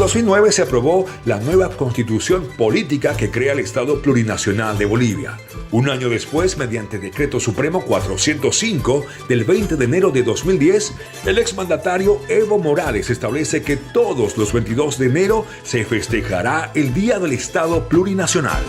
2009 se aprobó la nueva constitución política que crea el Estado Plurinacional de Bolivia. Un año después, mediante Decreto Supremo 405 del 20 de enero de 2010, el exmandatario Evo Morales establece que todos los 22 de enero se festejará el Día del Estado Plurinacional.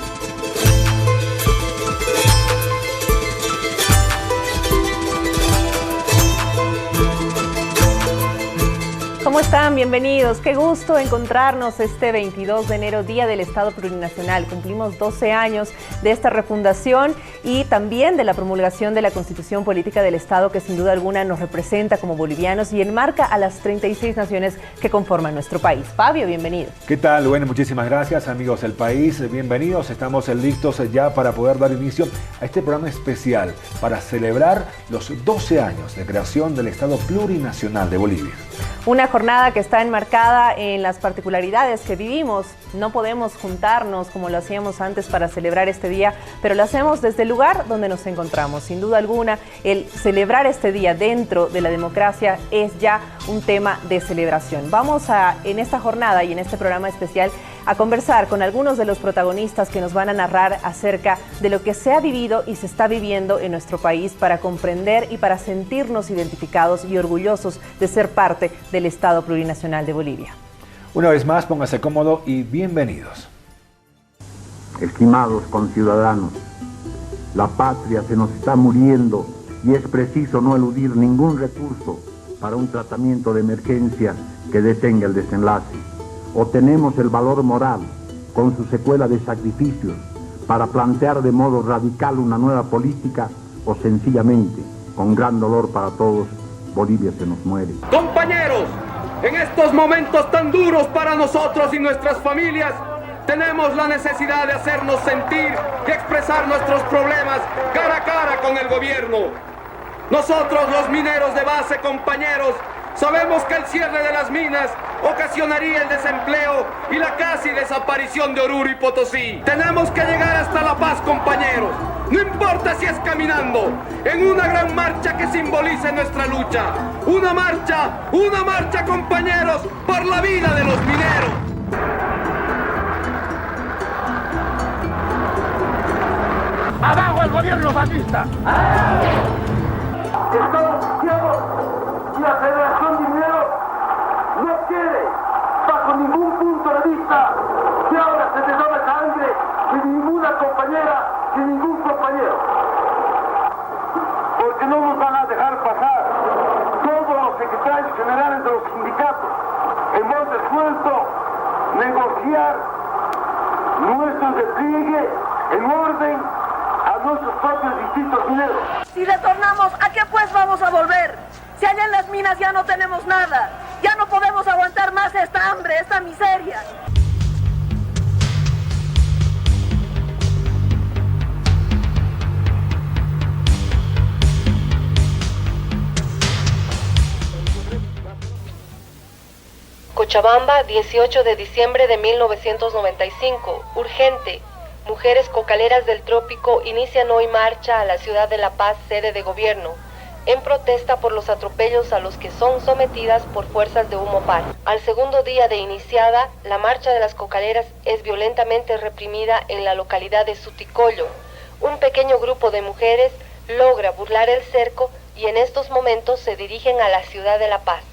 ¿Cómo están? Bienvenidos. Qué gusto encontrarnos este 22 de enero, Día del Estado Plurinacional. Cumplimos 12 años de esta refundación y también de la promulgación de la Constitución Política del Estado, que sin duda alguna nos representa como bolivianos y enmarca a las 36 naciones que conforman nuestro país. Fabio, bienvenido. ¿Qué tal? Bueno, muchísimas gracias, amigos del país. Bienvenidos. Estamos listos ya para poder dar inicio a este programa especial para celebrar los 12 años de creación del Estado Plurinacional de Bolivia. Una jornada que está enmarcada en las particularidades que vivimos. No podemos juntarnos como lo hacíamos antes para celebrar este día, pero lo hacemos desde el lugar donde nos encontramos. Sin duda alguna, el celebrar este día dentro de la democracia es ya un tema de celebración. Vamos en esta jornada y en este programa especial a conversar con algunos de los protagonistas que nos van a narrar acerca de lo que se ha vivido y se está viviendo en nuestro país para comprender y para sentirnos identificados y orgullosos de ser parte del Estado Plurinacional de Bolivia. Una vez más, póngase cómodo y bienvenidos. Estimados conciudadanos, la patria se nos está muriendo y es preciso no eludir ningún recurso para un tratamiento de emergencia que detenga el desenlace. O tenemos el valor moral, con su secuela de sacrificios, para plantear de modo radical una nueva política, o sencillamente, con gran dolor para todos, Bolivia se nos muere. Compañeros, en estos momentos tan duros para nosotros y nuestras familias, tenemos la necesidad de hacernos sentir y expresar nuestros problemas cara a cara con el gobierno. Nosotros, los mineros de base, compañeros, sabemos que el cierre de las minas ocasionaría el desempleo y la casi desaparición de Oruro y Potosí. Tenemos que llegar hasta La Paz, compañeros. No importa si es caminando, en una gran marcha que simbolice nuestra lucha. Una marcha, compañeros, por la vida de los mineros. ¡Abajo el gobierno fascista! Estados Unidos y la Federación de Mineros no quiere, bajo ningún punto de vista, que ahora se derrame sangre de ninguna compañera, de ningún compañero. Porque no nos van a dejar pasar todos los secretarios generales de los sindicatos hemos resuelto negociar nuestro despliegue en orden a nuestros propios distritos mineros. Si retornamos, ¿a qué pues vamos a volver? Si allá en las minas ya no tenemos nada, ya no podemos aguantar más esta hambre, esta miseria. Cochabamba, 18 de diciembre de 1995. Urgente. Mujeres cocaleras del trópico inician hoy marcha a la ciudad de La Paz, sede de gobierno, en protesta por los atropellos a los que son sometidas por fuerzas de Humopar. Al segundo día de iniciada, la marcha de las cocaleras es violentamente reprimida en la localidad de Suticollo. Un pequeño grupo de mujeres logra burlar el cerco y en estos momentos se dirigen a la ciudad de La Paz.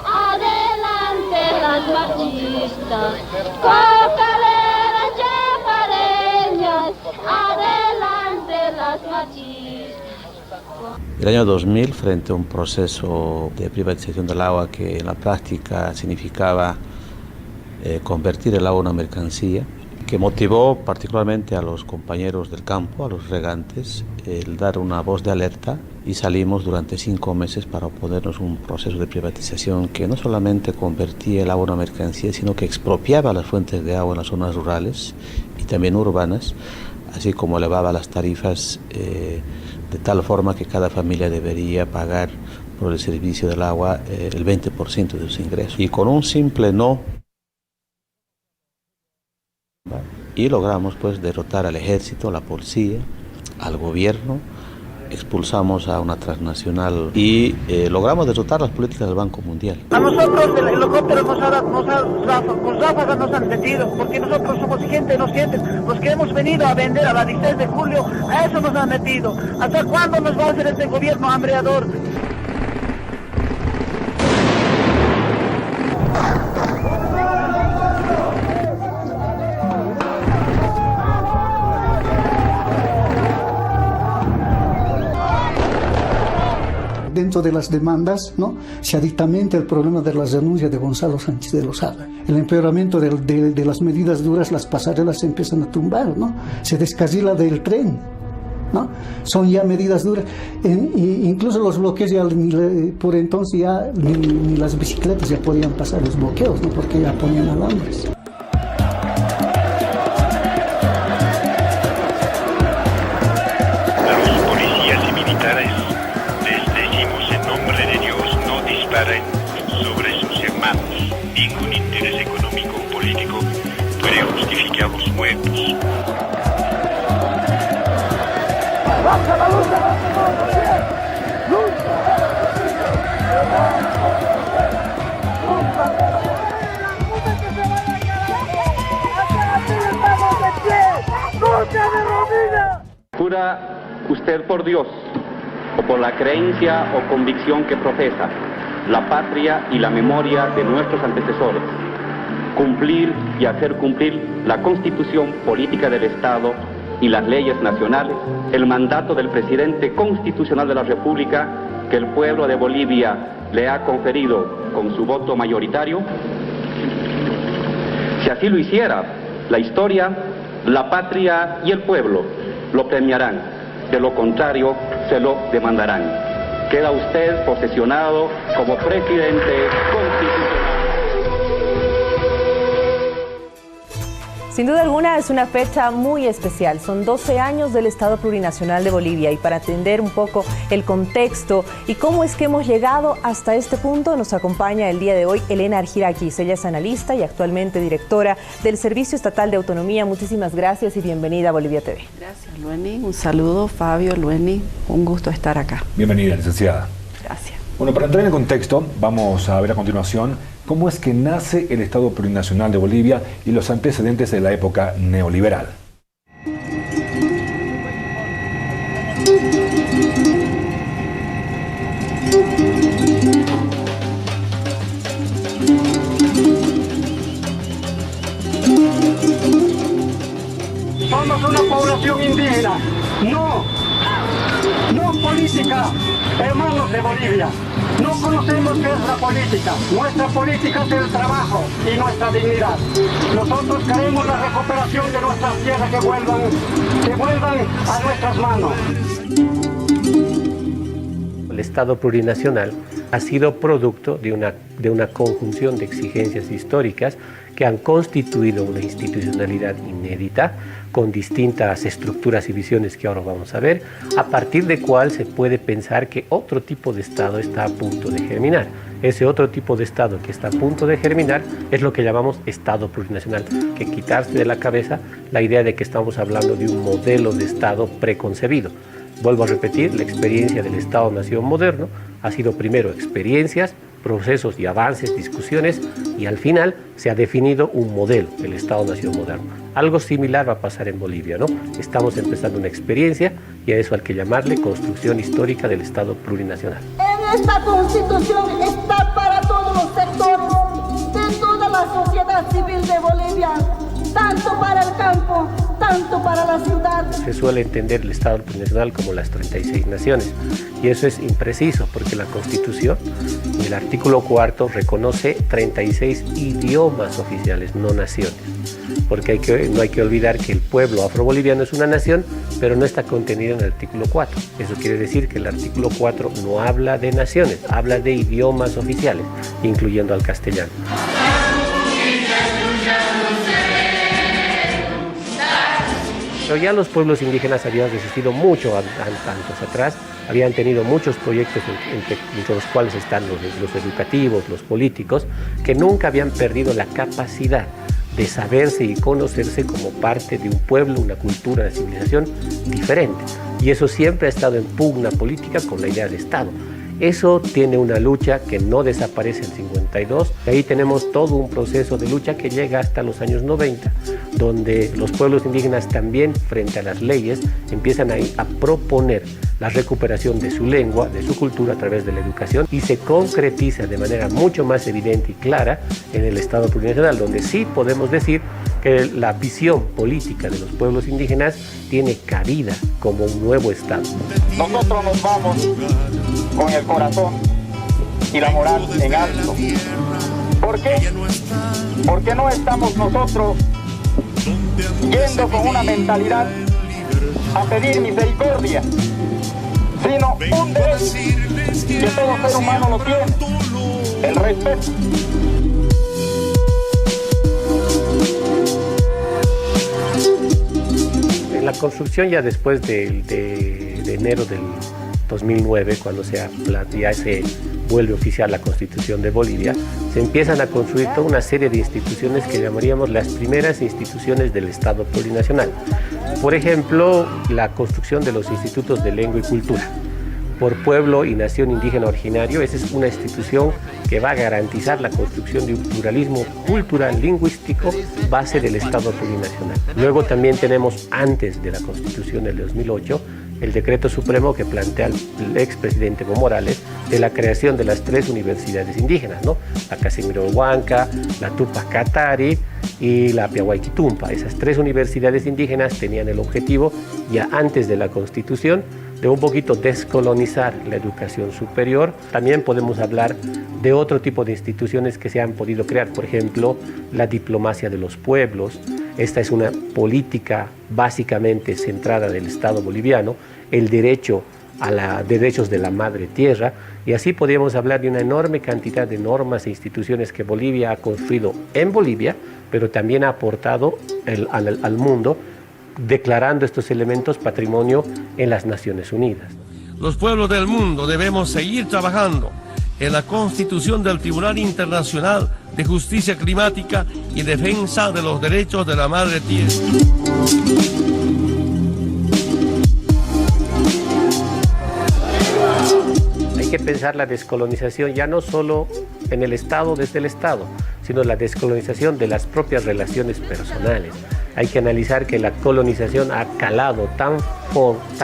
Adelante las machistas, cocaleras chapareñas, adelante las machistas. El año 2000, frente a un proceso de privatización del agua que en la práctica significaba convertir el agua en una mercancía, que motivó particularmente a los compañeros del campo, a los regantes, el dar una voz de alerta y salimos durante 5 meses para oponernos a un proceso de privatización que no solamente convertía el agua en una mercancía, sino que expropiaba las fuentes de agua en las zonas rurales y también urbanas, así como elevaba las tarifas de tal forma que cada familia debería pagar por el servicio del agua el 20% de sus ingresos. Y con un simple no, y logramos pues derrotar al ejército, a la policía, al gobierno, expulsamos a una transnacional y logramos derrotar las políticas del Banco Mundial. A nosotros el helicóptero con ráfagas nos han metido, porque nosotros somos gente inocente, los que hemos venido a vender a la 16 de julio, a eso nos han metido. ¿Hasta cuándo nos va a hacer este gobierno hambreador? Dentro de las demandas, ¿no?, se adictamenta el problema de las renuncias de Gonzalo Sánchez de Lozada. El empeoramiento de las medidas duras, las pasarelas se empiezan a tumbar, ¿no? Se descarrila del tren, ¿no? Son ya medidas duras. Incluso los bloqueos, ya, por entonces ya ni las bicicletas ya podían pasar los bloqueos, ¿no?, porque ya ponían alambres. Sobre sus hermanos. Ningún interés económico o político puede justificar los muertos. ¿Jura usted por Dios o por la creencia o convicción que profesa, la patria y la memoria de nuestros antecesores, cumplir y hacer cumplir la Constitución Política del Estado y las leyes nacionales, el mandato del presidente constitucional de la República que el pueblo de Bolivia le ha conferido con su voto mayoritario? Si así lo hiciera, la historia, la patria y el pueblo lo premiarán, de lo contrario se lo demandarán. Queda usted posesionado como presidente constitucional. Sin duda alguna es una fecha muy especial. Son 12 años del Estado Plurinacional de Bolivia y para entender un poco el contexto y cómo es que hemos llegado hasta este punto nos acompaña el día de hoy Elena Argirakis. Ella es analista y actualmente directora del Servicio Estatal de Autonomía. Muchísimas gracias y bienvenida a Bolivia TV. Gracias, Lueni. Un saludo, Fabio, Lueni. Un gusto estar acá. Bienvenida, licenciada. Gracias. Bueno, para entrar en el contexto, vamos a ver a continuación cómo es que nace el Estado Plurinacional de Bolivia y los antecedentes de la época neoliberal. Somos una población indígena, no política, hermanos de Bolivia. No conocemos qué es la política. Nuestra política es el trabajo y nuestra dignidad. Nosotros queremos la recuperación de nuestras tierras que vuelvan a nuestras manos. El Estado plurinacional ha sido producto de una conjunción de exigencias históricas que han constituido una institucionalidad inédita con distintas estructuras y visiones que ahora vamos a ver, a partir de cual se puede pensar que otro tipo de Estado está a punto de germinar. Ese otro tipo de Estado que está a punto de germinar es lo que llamamos Estado plurinacional, que quitarse de la cabeza la idea de que estamos hablando de un modelo de Estado preconcebido. Vuelvo a repetir, la experiencia del Estado-Nación moderno ha sido primero experiencias, procesos y avances, discusiones, y al final se ha definido un modelo del Estado-Nación moderno. Algo similar va a pasar en Bolivia, ¿no? Estamos empezando una experiencia y a eso hay que llamarle construcción histórica del Estado plurinacional. En esta Constitución está para todos los sectores de toda la sociedad civil de Bolivia, tanto para el campo, tanto para la ciudad. Se suele entender el Estado plurinacional como las 36 naciones y eso es impreciso porque la Constitución, en el artículo 4, reconoce 36 idiomas oficiales, no naciones. Porque no hay que olvidar que el pueblo afroboliviano es una nación, pero no está contenido en el artículo 4. Eso quiere decir que el artículo 4 no habla de naciones, habla de idiomas oficiales, incluyendo al castellano. Pero ya los pueblos indígenas habían resistido mucho años atrás, habían tenido muchos proyectos entre los cuales están los educativos, los políticos, que nunca habían perdido la capacidad de saberse y conocerse como parte de un pueblo, una cultura, una civilización diferente. Y eso siempre ha estado en pugna política con la idea de Estado. Eso tiene una lucha que no desaparece en 52. Ahí tenemos todo un proceso de lucha que llega hasta los años 90, donde los pueblos indígenas también, frente a las leyes, empiezan a proponer la recuperación de su lengua, de su cultura a través de la educación, y se concretiza de manera mucho más evidente y clara en el Estado plurinacional, donde sí podemos decir que la visión política de los pueblos indígenas tiene cabida como un nuevo Estado. Nosotros nos vamos con el corazón y la moral en alto. ¿Por qué? Porque no estamos nosotros yendo con una mentalidad a pedir misericordia, sino un derecho que todo ser humano lo tiene, el respeto. En la construcción, ya después de enero del 2009, cuando ya se vuelve oficial la Constitución de Bolivia, se empiezan a construir toda una serie de instituciones que llamaríamos las primeras instituciones del Estado plurinacional. Por ejemplo, la construcción de los institutos de lengua y cultura por pueblo y nación indígena originario. Esa es una institución que va a garantizar la construcción de un pluralismo cultural lingüístico base del Estado plurinacional. Luego también tenemos, antes de la Constitución del 2008, el decreto supremo que plantea el expresidente Evo Morales de la creación de las 3 universidades indígenas, ¿no? La Casimiro Huanca, la Tupac Katari y la Piahuayquitumpa. Esas 3 universidades indígenas tenían el objetivo, ya antes de la Constitución, de un poquito descolonizar la educación superior. También podemos hablar de otro tipo de instituciones que se han podido crear, por ejemplo, la diplomacia de los pueblos. Esta es una política básicamente centrada del Estado boliviano, el derecho a los derechos de la madre tierra, y así podríamos hablar de una enorme cantidad de normas e instituciones que Bolivia ha construido en Bolivia, pero también ha aportado al mundo, declarando estos elementos patrimonio en las Naciones Unidas. Los pueblos del mundo debemos seguir trabajando en la constitución del Tribunal Internacional de Justicia Climática y defensa de los derechos de la madre tierra. Hay que pensar la descolonización ya no solo en el Estado, desde el Estado, sino la descolonización de las propias relaciones personales. Hay que analizar que la colonización ha calado tan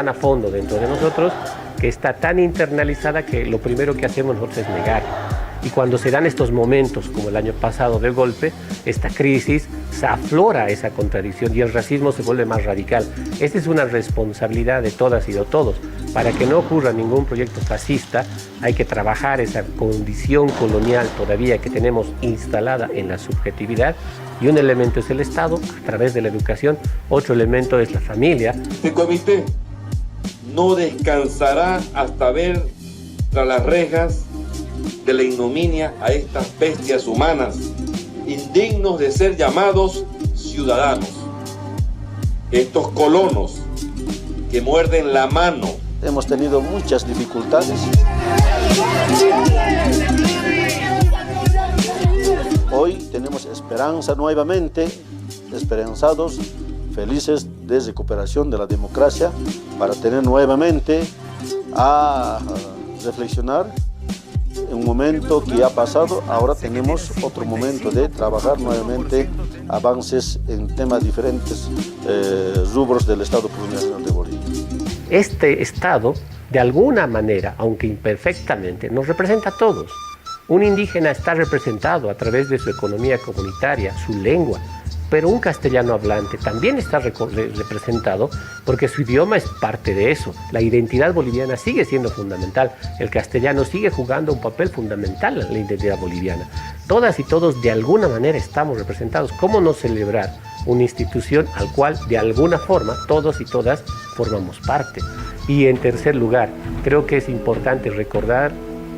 a fondo dentro de nosotros, que está tan internalizada que lo primero que hacemos nosotros es negar. Y cuando se dan estos momentos, como el año pasado de golpe, esta crisis, se aflora esa contradicción y el racismo se vuelve más radical. Esta es una responsabilidad de todas y de todos. Para que no ocurra ningún proyecto fascista, hay que trabajar esa condición colonial todavía que tenemos instalada en la subjetividad, y un elemento es el Estado a través de la educación, otro elemento es la familia. Este comité no descansará hasta ver tras las rejas de la ignominia a estas bestias humanas, indignos de ser llamados ciudadanos. Estos colonos que muerden la mano. Hemos tenido muchas dificultades. Hoy tenemos esperanza nuevamente, esperanzados, felices de recuperación de la democracia, para tener nuevamente a reflexionar en un momento que ha pasado. Ahora tenemos otro momento de trabajar nuevamente avances en temas diferentes, rubros del Estado plurinacional de Bolivia. Este Estado, de alguna manera, aunque imperfectamente, nos representa a todos. Un indígena está representado a través de su economía comunitaria, su lengua, pero un castellano hablante también está representado porque su idioma es parte de eso. La identidad boliviana sigue siendo fundamental. El castellano sigue jugando un papel fundamental en la identidad boliviana. Todas y todos de alguna manera estamos representados. ¿Cómo no celebrar una institución al cual de alguna forma todos y todas formamos parte? Y en tercer lugar, creo que es importante recordar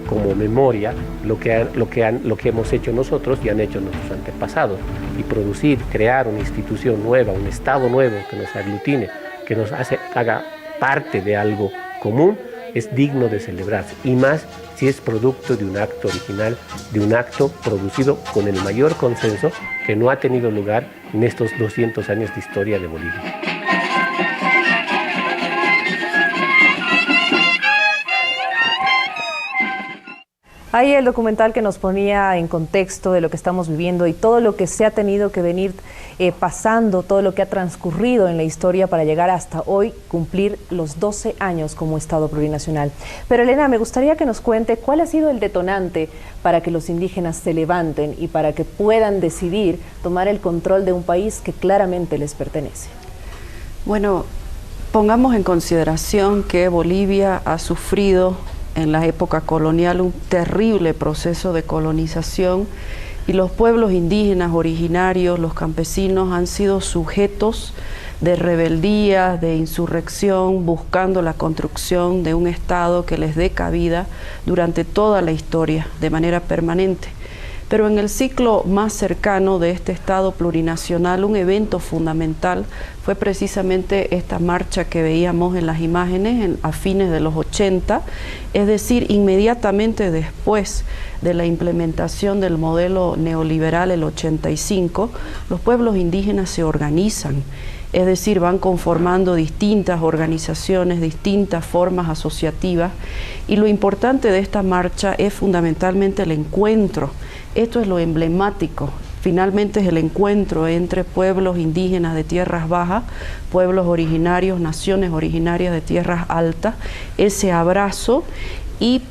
como memoria lo que hemos hecho nosotros y han hecho nuestros antepasados, y producir, crear una institución nueva, un Estado nuevo que nos aglutine, que nos haga parte de algo común, es digno de celebrarse, y más si es producto de un acto original, de un acto producido con el mayor consenso que no ha tenido lugar en estos 200 años de historia de Bolivia. Ahí el documental que nos ponía en contexto de lo que estamos viviendo y todo lo que se ha tenido que venir pasando, todo lo que ha transcurrido en la historia para llegar hasta hoy, cumplir los 12 años como Estado plurinacional. Pero Elena, me gustaría que nos cuente cuál ha sido el detonante para que los indígenas se levanten y para que puedan decidir tomar el control de un país que claramente les pertenece. Bueno, pongamos en consideración que Bolivia ha sufrido en la época colonial un terrible proceso de colonización y los pueblos indígenas originarios, los campesinos, han sido sujetos de rebeldía, de insurrección, buscando la construcción de un Estado que les dé cabida durante toda la historia, de manera permanente. Pero en el ciclo más cercano de este Estado plurinacional, un evento fundamental fue precisamente esta marcha que veíamos en las imágenes a fines de los 80, es decir, inmediatamente después de la implementación del modelo neoliberal, el 85, los pueblos indígenas se organizan. Es decir, van conformando distintas organizaciones, distintas formas asociativas, y lo importante de esta marcha es fundamentalmente el encuentro. Esto es lo emblemático. Finalmente es el encuentro entre pueblos indígenas de tierras bajas, pueblos originarios, naciones originarias de tierras altas, ese abrazo y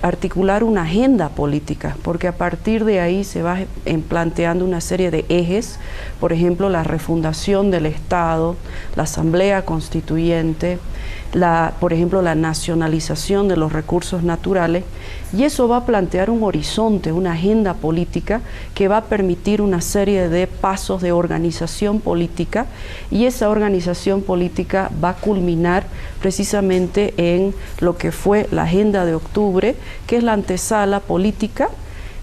articular una agenda política, porque a partir de ahí se va planteando una serie de ejes, por ejemplo, la refundación del Estado, la Asamblea Constituyente, por ejemplo, la nacionalización de los recursos naturales, y eso va a plantear un horizonte, una agenda política que va a permitir una serie de pasos de organización política, y esa organización política va a culminar precisamente en lo que fue la Agenda de Octubre, que es la antesala política,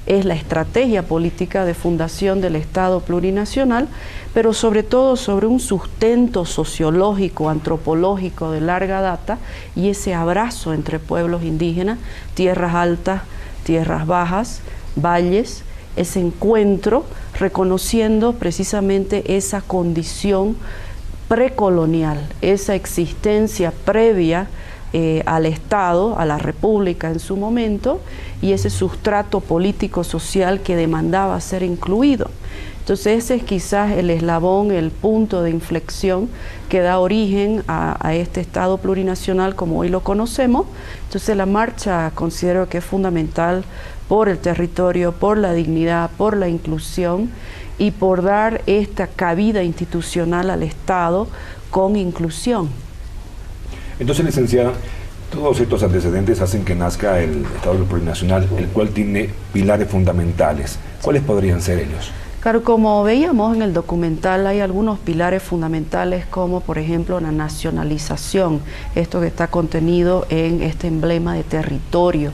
es la estrategia política de fundación del Estado plurinacional, pero sobre todo sobre un sustento sociológico, antropológico de larga data, y ese abrazo entre pueblos indígenas, tierras altas, tierras bajas, valles, ese encuentro reconociendo precisamente esa condición precolonial, esa existencia previa al Estado, a la República en su momento, y ese sustrato político-social que demandaba ser incluido. Entonces ese es quizás el eslabón, el punto de inflexión que da origen a este Estado plurinacional como hoy lo conocemos. Entonces la marcha considero que es fundamental por el territorio, por la dignidad, por la inclusión y por dar esta cabida institucional al Estado con inclusión. Entonces, licenciada, todos estos antecedentes hacen que nazca el Estado plurinacional, el cual tiene pilares fundamentales. ¿Cuáles podrían ser ellos? Claro, como veíamos en el documental, hay algunos pilares fundamentales como, por ejemplo, la nacionalización, esto que está contenido en este emblema de territorio,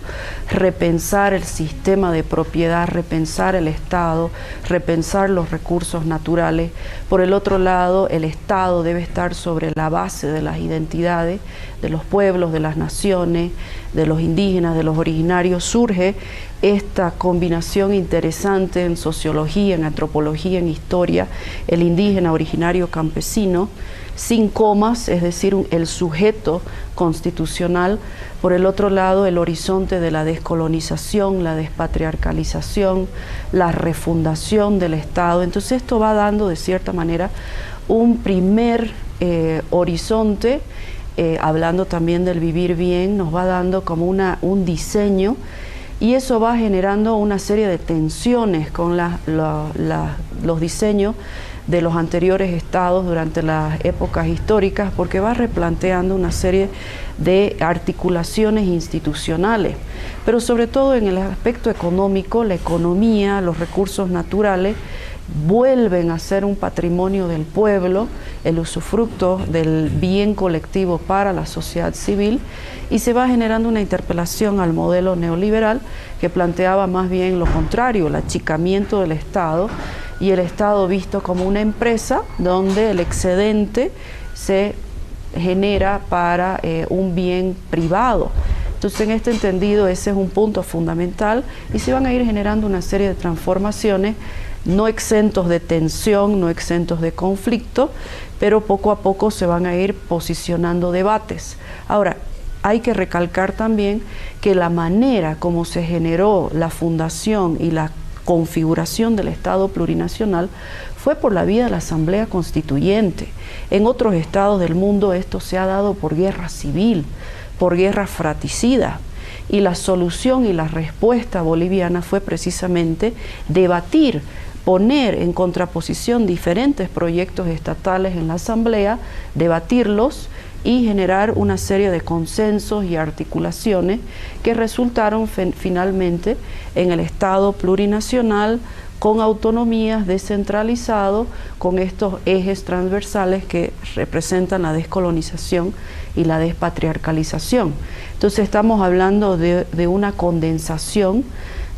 repensar el sistema de propiedad, repensar el Estado, repensar los recursos naturales. Por el otro lado, el Estado debe estar sobre la base de las identidades de los pueblos, de las naciones, de los indígenas, de los originarios. Surge esta combinación interesante en sociología, en antropología, en historia, el indígena originario campesino, sin comas, es decir, el sujeto constitucional. Por el otro lado, el horizonte de la descolonización, la despatriarcalización, la refundación del Estado. Entonces esto va dando de cierta manera un primer horizonte, hablando también del vivir bien, nos va dando como un diseño, y eso va generando una serie de tensiones con los diseños de los anteriores estados durante las épocas históricas, porque va replanteando una serie de articulaciones institucionales, pero sobre todo en el aspecto económico, la economía, los recursos naturales vuelven a ser un patrimonio del pueblo, el usufructo del bien colectivo para la sociedad civil, y se va generando una interpelación al modelo neoliberal que planteaba más bien lo contrario, el achicamiento del Estado, y el Estado visto como una empresa donde el excedente se genera para un bien privado. Entonces, en este entendido, ese es un punto fundamental y se van a ir generando una serie de transformaciones no exentos de tensión, no exentos de conflicto, pero poco a poco se van a ir posicionando debates. Ahora, hay que recalcar también que la manera como se generó la fundación y la configuración del Estado plurinacional fue por la vía de la Asamblea Constituyente. En otros estados del mundo esto se ha dado por guerra civil, por guerra fratricida, y la solución y la respuesta boliviana fue precisamente debatir, poner en contraposición diferentes proyectos estatales en la Asamblea, debatirlos y generar una serie de consensos y articulaciones que resultaron finalmente en el Estado plurinacional con autonomías, descentralizado, con estos ejes transversales que representan la descolonización y la despatriarcalización. Entonces estamos hablando de una condensación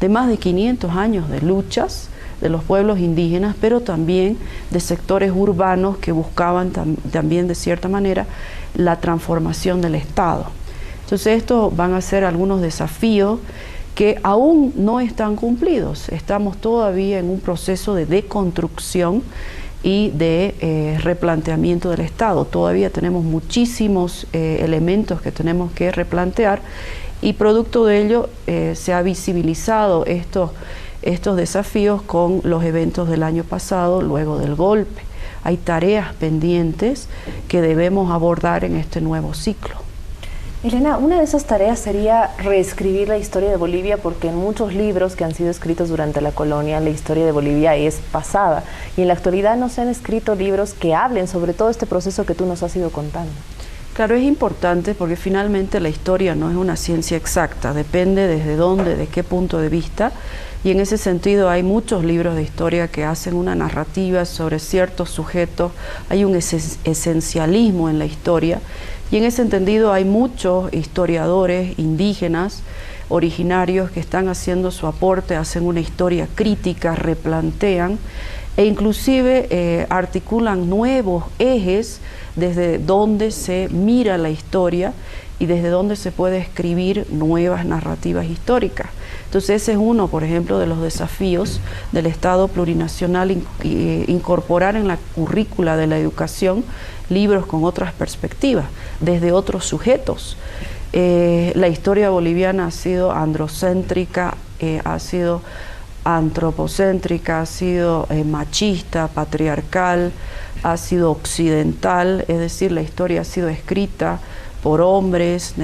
de más de 500 años de luchas de los pueblos indígenas, pero también de sectores urbanos que buscaban también de cierta manera la transformación del Estado. Entonces estos van a ser algunos desafíos que aún no están cumplidos. Estamos todavía en un proceso de deconstrucción y de replanteamiento del Estado. Todavía tenemos muchísimos elementos que tenemos que replantear y producto de ello se ha visibilizado estos desafíos con los eventos del año pasado, luego del golpe. Hay tareas pendientes que debemos abordar en este nuevo ciclo. Elena, una de esas tareas sería reescribir la historia de Bolivia, porque en muchos libros que han sido escritos durante la colonia, la historia de Bolivia es pasada, y en la actualidad no se han escrito libros que hablen sobre todo este proceso que tú nos has ido contando. Claro, es importante porque finalmente la historia no es una ciencia exacta, depende desde dónde, de qué punto de vista, y en ese sentido hay muchos libros de historia que hacen una narrativa sobre ciertos sujetos, hay un esencialismo en la historia, y en ese entendido hay muchos historiadores indígenas originarios que están haciendo su aporte, hacen una historia crítica, replantean e inclusive articulan nuevos ejes desde donde se mira la historia y desde donde se puede escribir nuevas narrativas históricas. Entonces ese es uno, por ejemplo, de los desafíos del Estado plurinacional, incorporar en la currícula de la educación libros con otras perspectivas, desde otros sujetos. La historia boliviana ha sido androcéntrica, ha sido antropocéntrica, ha sido machista, patriarcal, ha sido occidental, es decir, la historia ha sido escrita por hombres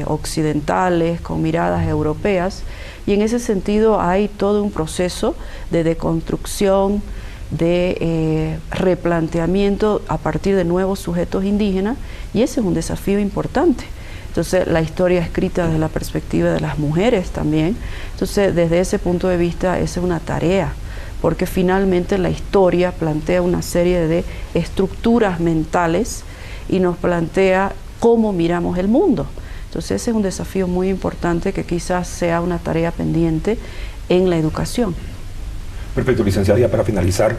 occidentales con miradas europeas, y en ese sentido hay todo un proceso de deconstrucción, de replanteamiento a partir de nuevos sujetos indígenas, y ese es un desafío importante. Entonces la historia escrita desde la perspectiva de las mujeres también, entonces desde ese punto de vista esa es una tarea, porque finalmente la historia plantea una serie de estructuras mentales y nos plantea cómo miramos el mundo. Entonces ese es un desafío muy importante que quizás sea una tarea pendiente en la educación. Perfecto, licenciada, ya para finalizar,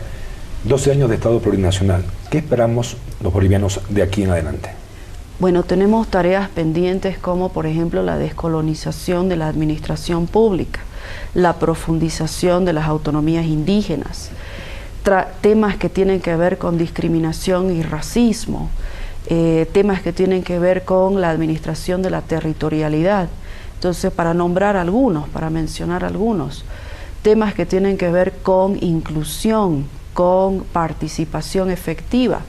12 años de Estado plurinacional, ¿qué esperamos los bolivianos de aquí en adelante? Bueno, tenemos tareas pendientes como por ejemplo la descolonización de la administración pública, la profundización de las autonomías indígenas, temas que tienen que ver con discriminación y racismo, temas que tienen que ver con la administración de la territorialidad. Entonces, para nombrar algunos, para mencionar algunos, temas que tienen que ver con inclusión, con participación efectiva,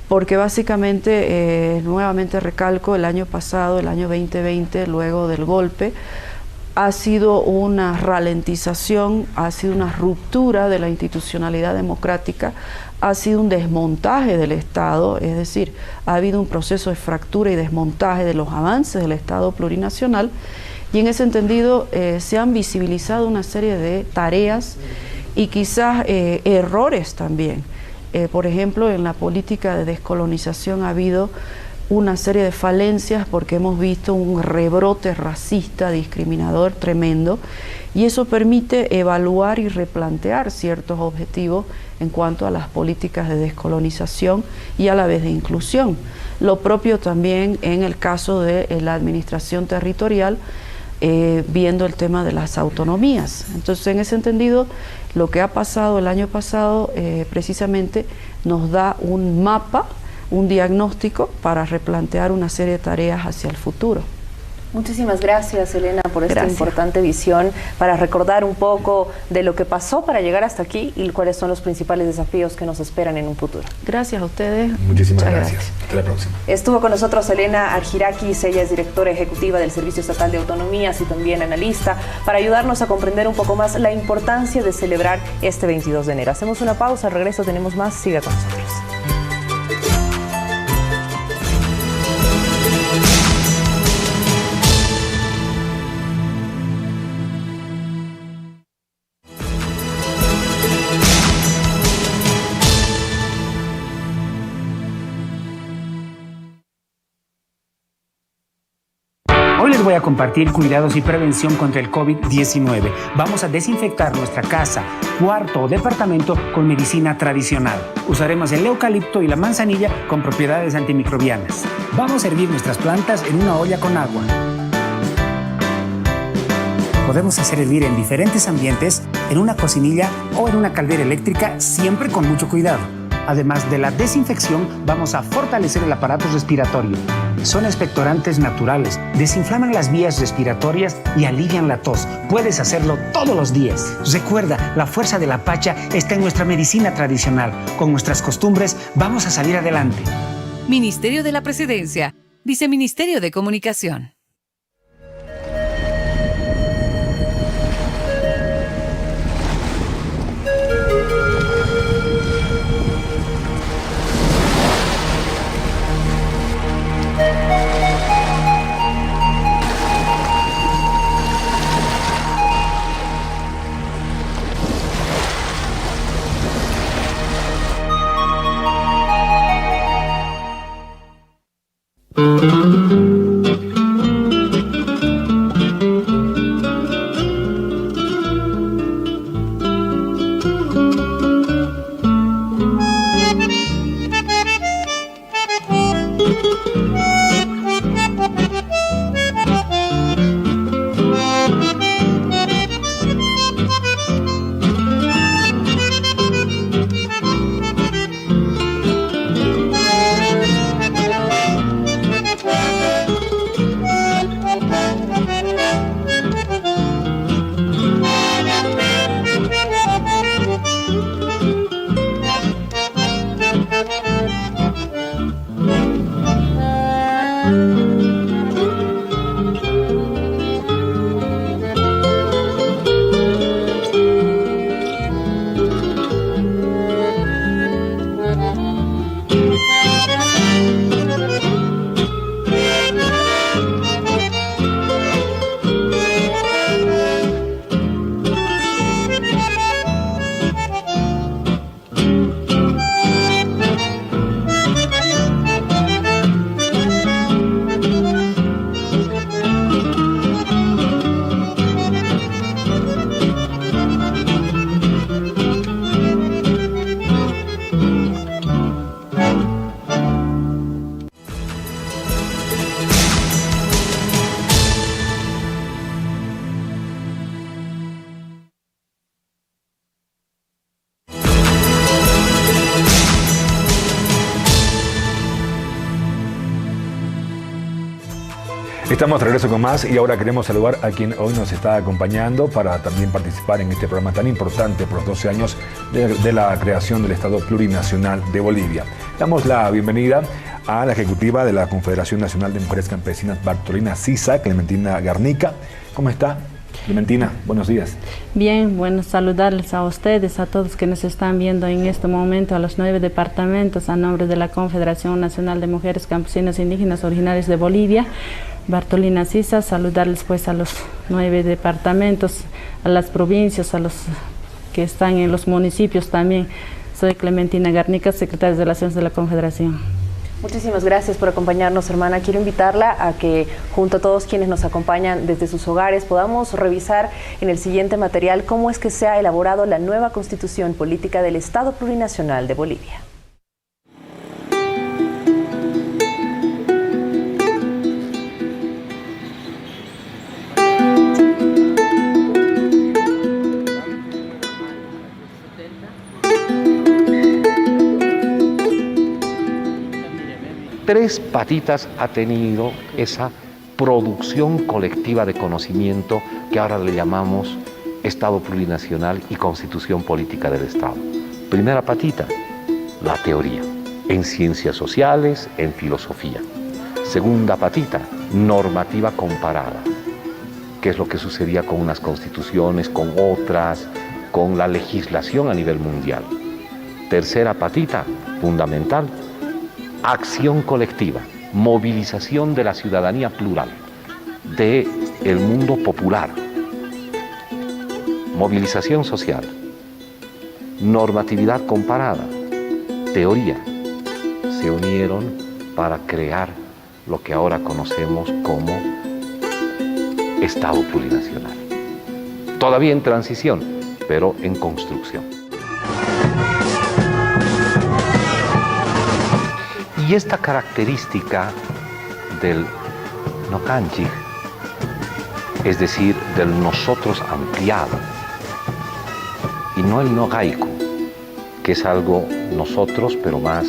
porque básicamente, nuevamente recalco, el año pasado, el año 2020, luego del golpe, ha sido una ralentización, ha sido una ruptura de la institucionalidad democrática, ha sido un desmontaje del Estado, es decir, ha habido un proceso de fractura y desmontaje de los avances del Estado plurinacional, y en ese entendido se han visibilizado una serie de tareas y quizás errores también. Por ejemplo, en la política de descolonización ha habido una serie de falencias porque hemos visto un rebrote racista, discriminador tremendo, y eso permite evaluar y replantear ciertos objetivos en cuanto a las políticas de descolonización y a la vez de inclusión. Lo propio también en el caso de la administración territorial, viendo el tema de las autonomías. Entonces, en ese entendido, lo que ha pasado el año pasado precisamente nos da un mapa, un diagnóstico para replantear una serie de tareas hacia el futuro. Muchísimas gracias, Elena, por esta importante visión, para recordar un poco de lo que pasó para llegar hasta aquí y cuáles son los principales desafíos que nos esperan en un futuro. Gracias a ustedes. Muchísimas gracias. Hasta la próxima. Estuvo con nosotros Elena Argirakis, ella es directora ejecutiva del Servicio Estatal de Autonomías y también analista, para ayudarnos a comprender un poco más la importancia de celebrar este 22 de enero. Hacemos una pausa, al regreso tenemos más, siga con nosotros. Hoy les voy a compartir cuidados y prevención contra el COVID-19. Vamos a desinfectar nuestra casa, cuarto o departamento con medicina tradicional. Usaremos el eucalipto y la manzanilla con propiedades antimicrobianas. Vamos a hervir nuestras plantas en una olla con agua. Podemos hacer hervir en diferentes ambientes, en una cocinilla o en una caldera eléctrica, siempre con mucho cuidado. Además de la desinfección, vamos a fortalecer el aparato respiratorio. Son expectorantes naturales, desinflaman las vías respiratorias y alivian la tos. Puedes hacerlo todos los días. Recuerda, la fuerza de la pacha está en nuestra medicina tradicional. Con nuestras costumbres vamos a salir adelante. Ministerio de la Presidencia, Viceministerio de Comunicación. Estamos de regreso con más y ahora queremos saludar a quien hoy nos está acompañando para también participar en este programa tan importante por los 12 años de la creación del Estado Plurinacional de Bolivia. Damos la bienvenida a la ejecutiva de la Confederación Nacional de Mujeres Campesinas Bartolina Sisa, Clementina Garnica. ¿Cómo está, Clementina? Buenos días. Bien, bueno, saludarles a ustedes, a todos que nos están viendo en este momento, a los 9 departamentos, a nombre de la Confederación Nacional de Mujeres Campesinas Indígenas Originarias de Bolivia, Bartolina Sisa, saludarles pues a los 9 departamentos, a las provincias, a los que están en los municipios también. Soy Clementina Garnica, secretaria de Relaciones de la Confederación. Muchísimas gracias por acompañarnos, hermana. Quiero invitarla a que junto a todos quienes nos acompañan desde sus hogares podamos revisar en el siguiente material cómo es que se ha elaborado la nueva Constitución Política del Estado Plurinacional de Bolivia. Tres patitas ha tenido esa producción colectiva de conocimiento que ahora le llamamos Estado Plurinacional y Constitución Política del Estado. Primera patita, la teoría, en ciencias sociales, en filosofía. Segunda patita, normativa comparada, que es lo que sucedía con unas constituciones, con otras, con la legislación a nivel mundial. Tercera patita, fundamental, acción colectiva, movilización de la ciudadanía plural, del mundo popular, movilización social, normatividad comparada, teoría, se unieron para crear lo que ahora conocemos como Estado Plurinacional. Todavía en transición, pero en construcción. Y esta característica del Nocanchik, es decir, del nosotros ampliado, y no el Nogaico, que es algo nosotros pero más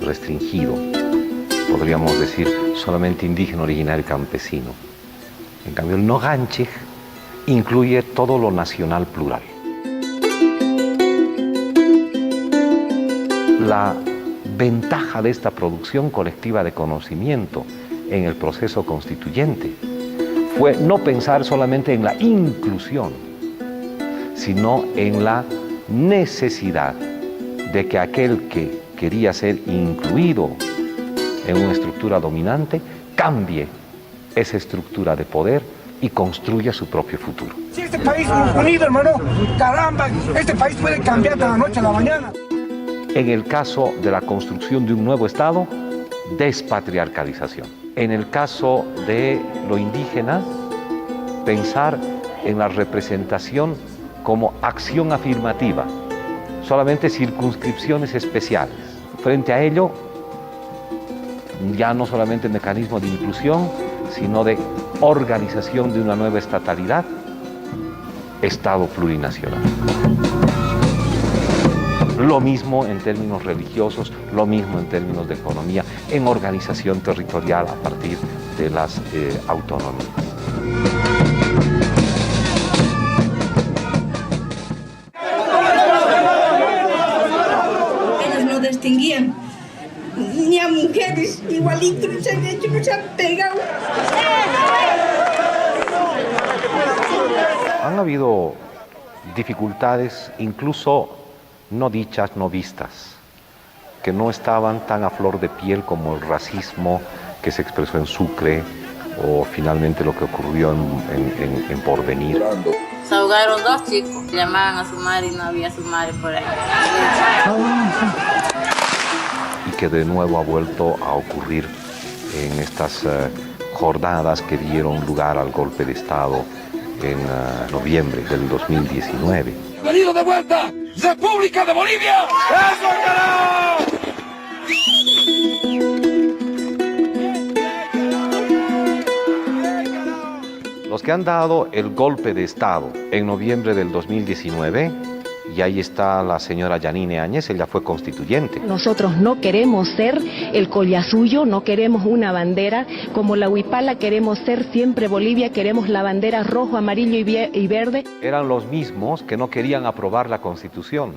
restringido, podríamos decir solamente indígena, originario y campesino. En cambio, el Noganchik incluye todo lo nacional plural. La ventaja de esta producción colectiva de conocimiento en el proceso constituyente fue no pensar solamente en la inclusión, sino en la necesidad de que aquel que quería ser incluido en una estructura dominante cambie esa estructura de poder y construya su propio futuro. Si este país unido, hermano, caramba, este país puede cambiar de la noche a la mañana. En el caso de la construcción de un nuevo Estado, despatriarcalización. En el caso de lo indígena, pensar en la representación como acción afirmativa, solamente circunscripciones especiales. Frente a ello, ya no solamente mecanismo de inclusión, sino de organización de una nueva estatalidad, Estado plurinacional. Lo mismo en términos religiosos, lo mismo en términos de economía, en organización territorial a partir de las autonomías. Ellos no distinguían ni a mujeres, igualitos se han hecho, nos han pegado. Han habido dificultades, incluso no dichas, no vistas, que no estaban tan a flor de piel como el racismo que se expresó en Sucre o finalmente lo que ocurrió en Porvenir. Se ahogaron dos chicos, llamaban a su madre y no había su madre por ahí. Y que de nuevo ha vuelto a ocurrir en estas jornadas que dieron lugar al golpe de Estado en noviembre del 2019. ¡Venido de vuelta! ¡República de Bolivia! ¡Eso, carajo! Los que han dado el golpe de Estado en noviembre del 2019, y ahí está la señora Yanine Áñez, ella fue constituyente. Nosotros no queremos ser el collasuyo, no queremos una bandera, como la huipala queremos ser siempre Bolivia, queremos la bandera rojo, amarillo y verde. Eran los mismos que no querían aprobar la Constitución.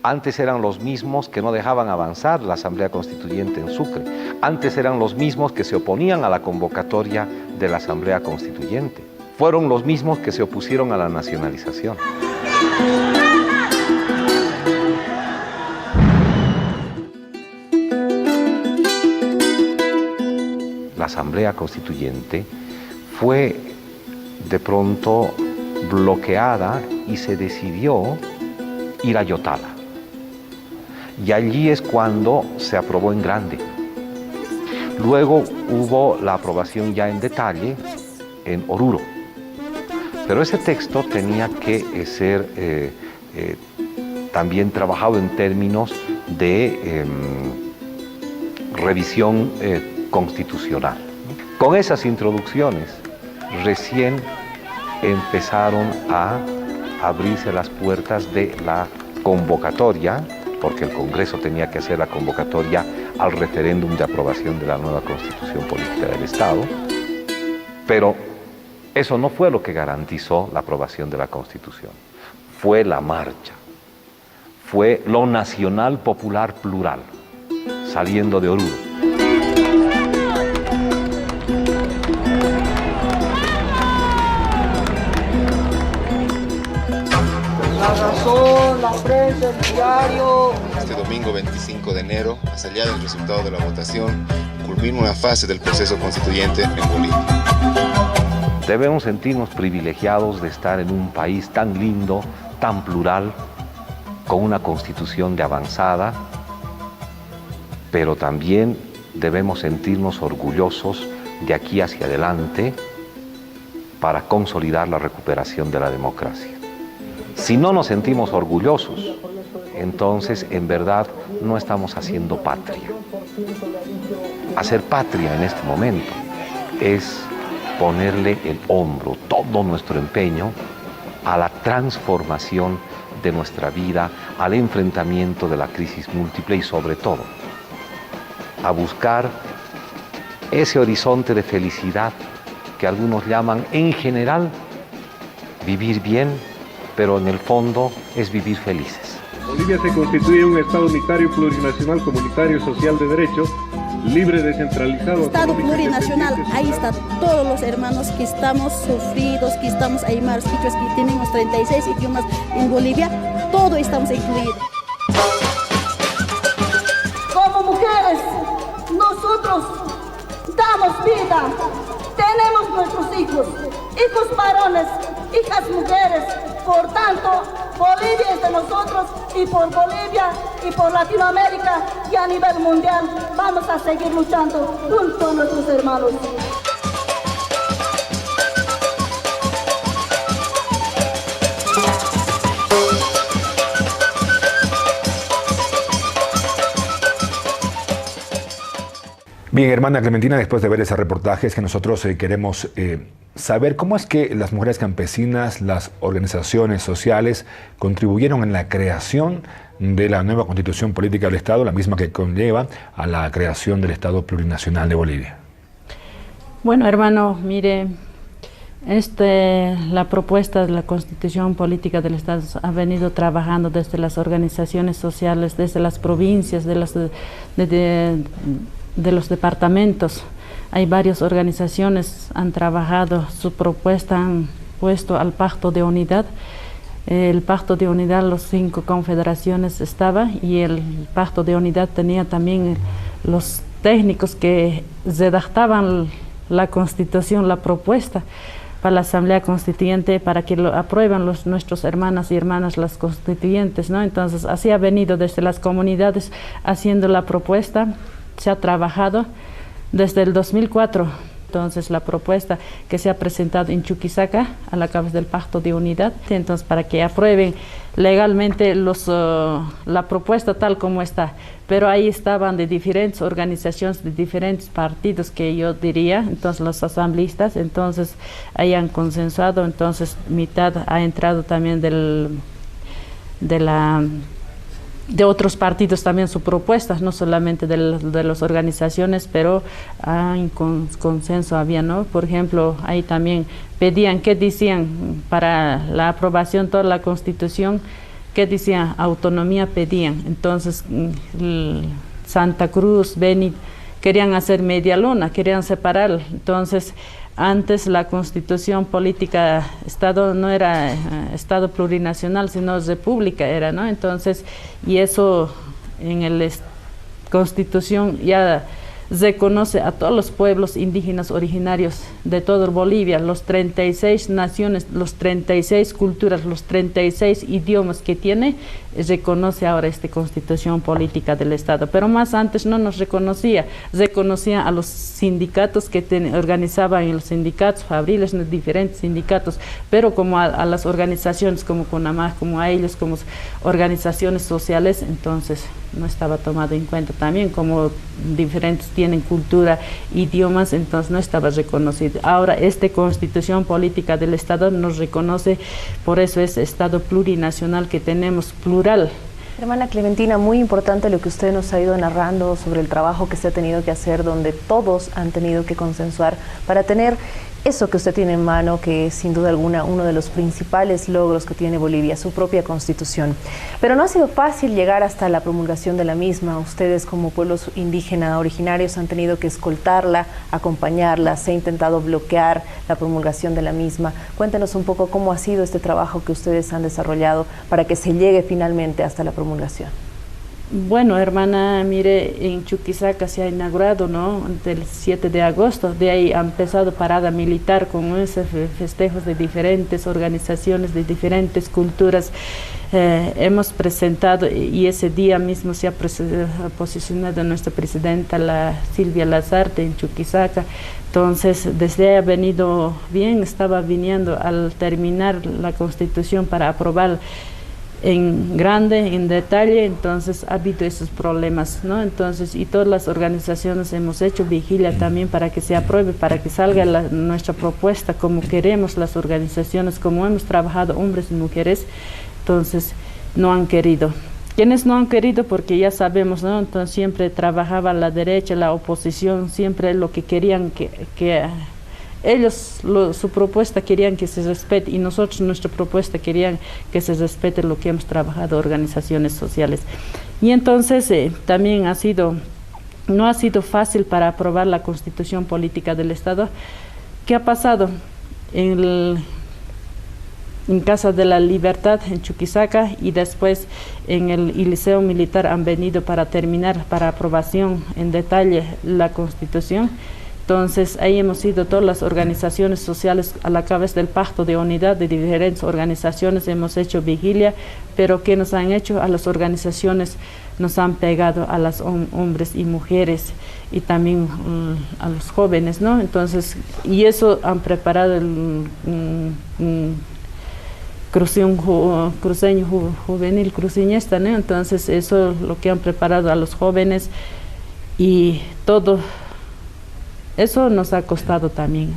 Antes eran los mismos que no dejaban avanzar la Asamblea Constituyente en Sucre. Antes eran los mismos que se oponían a la convocatoria de la Asamblea Constituyente. Fueron los mismos que se opusieron a la nacionalización. La Asamblea Constituyente fue de pronto bloqueada y se decidió ir a Yotala. Y allí es cuando se aprobó en grande Luego hubo la aprobación ya en detalle en Oruro. Pero ese texto tenía que ser también trabajado en términos de revisión constitucional. Con esas introducciones recién empezaron a abrirse las puertas de la convocatoria, porque el Congreso tenía que hacer la convocatoria al referéndum de aprobación de la nueva Constitución Política del Estado, pero eso no fue lo que garantizó la aprobación de la Constitución, fue la marcha, fue lo nacional popular plural, saliendo de Oruro. La razón, la prensa, el diario. Este domingo 25 de enero, más allá del resultado de la votación, culmina una fase del proceso constituyente en Bolivia. Debemos sentirnos privilegiados de estar en un país tan lindo, tan plural, con una constitución de avanzada, pero también debemos sentirnos orgullosos de aquí hacia adelante para consolidar la recuperación de la democracia. Si no nos sentimos orgullosos, entonces en verdad no estamos haciendo patria. Hacer patria en este momento es ponerle el hombro, todo nuestro empeño a la transformación de nuestra vida, al enfrentamiento de la crisis múltiple y sobre todo a buscar ese horizonte de felicidad que algunos llaman en general vivir bien, pero en el fondo es vivir felices. Bolivia se constituye un Estado unitario, plurinacional, comunitario, social de derecho, libre, descentralizado. Estado plurinacional, ahí están todos los hermanos que estamos sufridos, que estamos aymaras, quichuas, que tenemos 36 idiomas en Bolivia, todo estamos incluidos. Como mujeres, nosotros damos vida, tenemos nuestros hijos varones, hijas mujeres. Por tanto, Bolivia es de nosotros y por Bolivia y por Latinoamérica y a nivel mundial vamos a seguir luchando junto a nuestros hermanos. Bien, hermana Clementina, después de ver ese reportaje es que nosotros queremos saber cómo es que las mujeres campesinas, las organizaciones sociales contribuyeron en la creación de la nueva Constitución Política del Estado, la misma que conlleva a la creación del Estado Plurinacional de Bolivia. Bueno, hermano, mire, la propuesta de la Constitución Política del Estado ha venido trabajando desde las organizaciones sociales, desde las provincias, de los departamentos. Hay varias organizaciones han trabajado su propuesta, han puesto al Pacto de Unidad. El Pacto de Unidad, los 5 confederaciones estaba y el Pacto de Unidad tenía también los técnicos que redactaban la Constitución, la propuesta para la Asamblea Constituyente, para que lo aprueben nuestros hermanas y hermanas las constituyentes, ¿no? Entonces, así ha venido desde las comunidades haciendo la propuesta, se ha trabajado desde el 2004, entonces la propuesta que se ha presentado en Chuquisaca a la cabeza del Pacto de Unidad, entonces para que aprueben legalmente la propuesta tal como está, pero ahí estaban de diferentes organizaciones, de diferentes partidos que yo diría, entonces los asambleístas, entonces ahí han consensuado, entonces mitad ha entrado también de otros partidos también su propuesta, no solamente de las organizaciones, pero en consenso había, ¿no? Por ejemplo, ahí también pedían, ¿qué decían para la aprobación de toda la Constitución? ¿Qué decían? Autonomía pedían. Entonces, Santa Cruz, Beni, querían hacer media luna, querían separar. Entonces, antes la Constitución Política Estado no era Estado plurinacional, sino república era, ¿no? Entonces, y eso en la Constitución ya reconoce a todos los pueblos indígenas originarios de toda Bolivia, los 36 naciones, los 36 culturas, los 36 idiomas que tiene, reconoce ahora esta constitución política del Estado. Pero más antes no nos reconocía a los sindicatos que organizaban en los sindicatos fabriles, en diferentes sindicatos, pero como a las organizaciones como CONAMAC, como a ellos, como organizaciones sociales, entonces no estaba tomado en cuenta también, como diferentes tienen cultura, idiomas, entonces no estaba reconocido. Ahora esta constitución política del Estado nos reconoce, por eso es Estado plurinacional que tenemos, plural. Hermana Clementina, muy importante lo que usted nos ha ido narrando sobre el trabajo que se ha tenido que hacer, donde todos han tenido que consensuar para tener eso que usted tiene en mano, que es sin duda alguna uno de los principales logros que tiene Bolivia, su propia constitución. Pero no ha sido fácil llegar hasta la promulgación de la misma. Ustedes como pueblos indígenas originarios han tenido que escoltarla, acompañarla, se ha intentado bloquear la promulgación de la misma. Cuéntenos un poco cómo ha sido este trabajo que ustedes han desarrollado para que se llegue finalmente hasta la promulgación. Bueno, hermana, mire, en Chuquisaca se ha inaugurado, ¿no?, el 7 de agosto. De ahí ha empezado parada militar con esos festejos de diferentes organizaciones, de diferentes culturas. Hemos presentado, y ese día mismo se ha posicionado nuestra presidenta, la Silvia Lazarte, en Chuquisaca. Entonces, desde ahí ha venido bien, estaba viniendo al terminar la Constitución para aprobar en grande, en detalle, entonces ha habido esos problemas, ¿no? Entonces, y todas las organizaciones hemos hecho vigilia también para que se apruebe, para que salga nuestra propuesta como queremos las organizaciones, como hemos trabajado hombres y mujeres, entonces no han querido. Quienes no han querido, porque ya sabemos, ¿no? Entonces siempre trabajaba la derecha, la oposición, siempre lo que querían que ellos, su propuesta querían que se respete, y nosotros nuestra propuesta querían que se respete lo que hemos trabajado organizaciones sociales. Y entonces también no ha sido fácil para aprobar la Constitución Política del Estado. ¿Qué ha pasado? En Casa de la Libertad, en Chuquisaca, y después en el Liceo Militar han venido para terminar, para aprobación en detalle la Constitución. Entonces, ahí hemos ido todas las organizaciones sociales a la cabeza del Pacto de Unidad de diferentes organizaciones, hemos hecho vigilia, pero ¿qué nos han hecho? A las organizaciones nos han pegado, a los hombres y mujeres, y también a los jóvenes, ¿no? Entonces, y eso han preparado el cruceño juvenil, cruceñista, ¿no? Entonces, eso es lo que han preparado a los jóvenes, y todo eso nos ha costado también.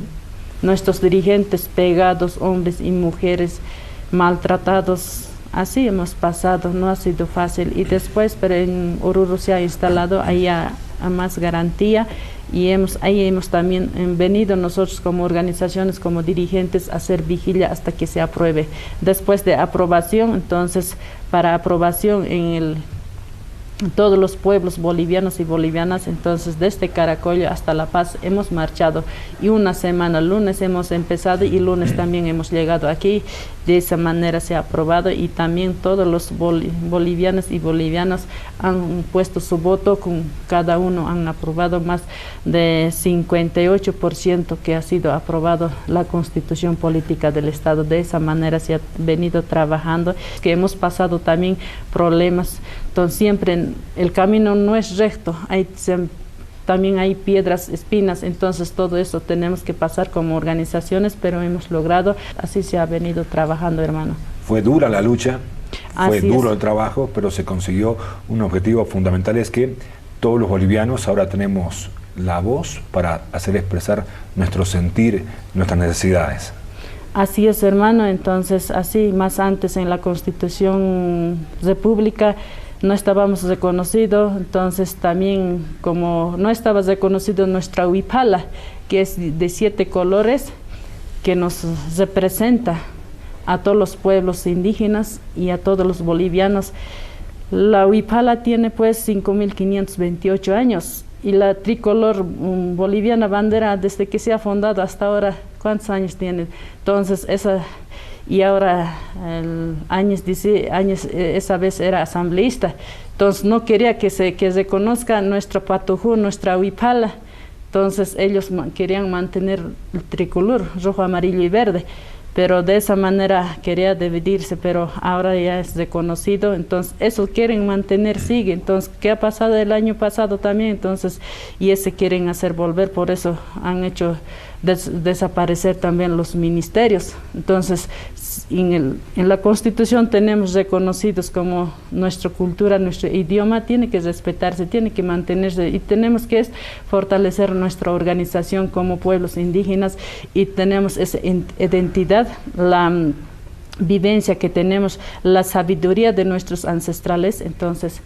Nuestros dirigentes pegados, hombres y mujeres maltratados, así hemos pasado, no ha sido fácil. Y después, pero en Oruro se ha instalado ahí a más garantía, y ahí hemos también venido nosotros como organizaciones, como dirigentes, a hacer vigilia hasta que se apruebe. Después de aprobación, entonces, para aprobación en todos los pueblos bolivianos y bolivianas, entonces desde Caracollo hasta La Paz hemos marchado, y una semana, lunes hemos empezado y lunes también hemos llegado aquí. De esa manera se ha aprobado, y también todos los bolivianos y bolivianas han puesto su voto, con cada uno han aprobado más de 58% que ha sido aprobado la Constitución Política del Estado. De esa manera se ha venido trabajando, que hemos pasado también problemas. Entonces siempre el camino no es recto, también hay piedras, espinas, entonces todo eso tenemos que pasar como organizaciones, pero hemos logrado, así se ha venido trabajando, hermano. Fue dura la lucha, fue duro el es. trabajo, pero se consiguió un objetivo fundamental, es que todos los bolivianos ahora tenemos la voz para hacer expresar nuestro sentir, nuestras necesidades. Así es, hermano. Entonces, así más antes en la Constitución República no estábamos reconocidos, entonces también como no estaba reconocido nuestra huipala, que es de 7 colores, que nos representa a todos los pueblos indígenas y a todos los bolivianos. La huipala tiene pues 5.528 años, y la tricolor boliviana bandera, desde que se ha fundado hasta ahora, ¿cuántos años tiene? Entonces y ahora esa vez era asambleísta. Entonces no quería que se conozca nuestro patujú, nuestra huipala. Entonces ellos querían mantener el tricolor, rojo, amarillo y verde, pero de esa manera quería dividirse, pero ahora ya es reconocido, entonces eso quieren mantener, sigue. Entonces, ¿qué ha pasado el año pasado también? Entonces, y ese quieren hacer volver, por eso han hecho desaparecer también los ministerios. Entonces, en la Constitución tenemos reconocidos como nuestra cultura, nuestro idioma tiene que respetarse, tiene que mantenerse, y tenemos que fortalecer nuestra organización como pueblos indígenas, y tenemos esa identidad, la vivencia que tenemos, la sabiduría de nuestros ancestrales. Entonces,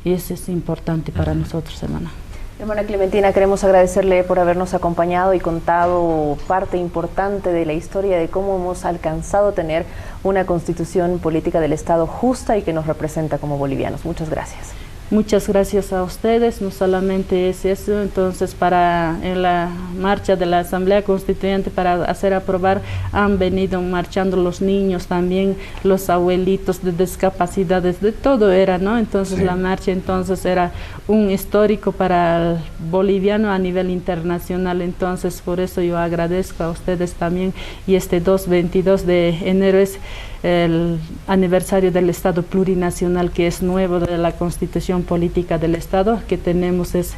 eso es importante para nosotros, hermana. Hermana Clementina, queremos agradecerle por habernos acompañado y contado parte importante de la historia de cómo hemos alcanzado a tener una constitución política del Estado justa y que nos representa como bolivianos. Muchas gracias. Muchas gracias a ustedes, no solamente es eso. Entonces, en la marcha de la Asamblea Constituyente para hacer aprobar, han venido marchando los niños también, los abuelitos de discapacidades, de todo era, ¿no? Entonces, sí. La marcha entonces era un histórico para el boliviano a nivel internacional. Entonces, por eso yo agradezco a ustedes también, y este 22 de enero es el aniversario del Estado plurinacional, que es nuevo de la Constitución Política del Estado, que tenemos es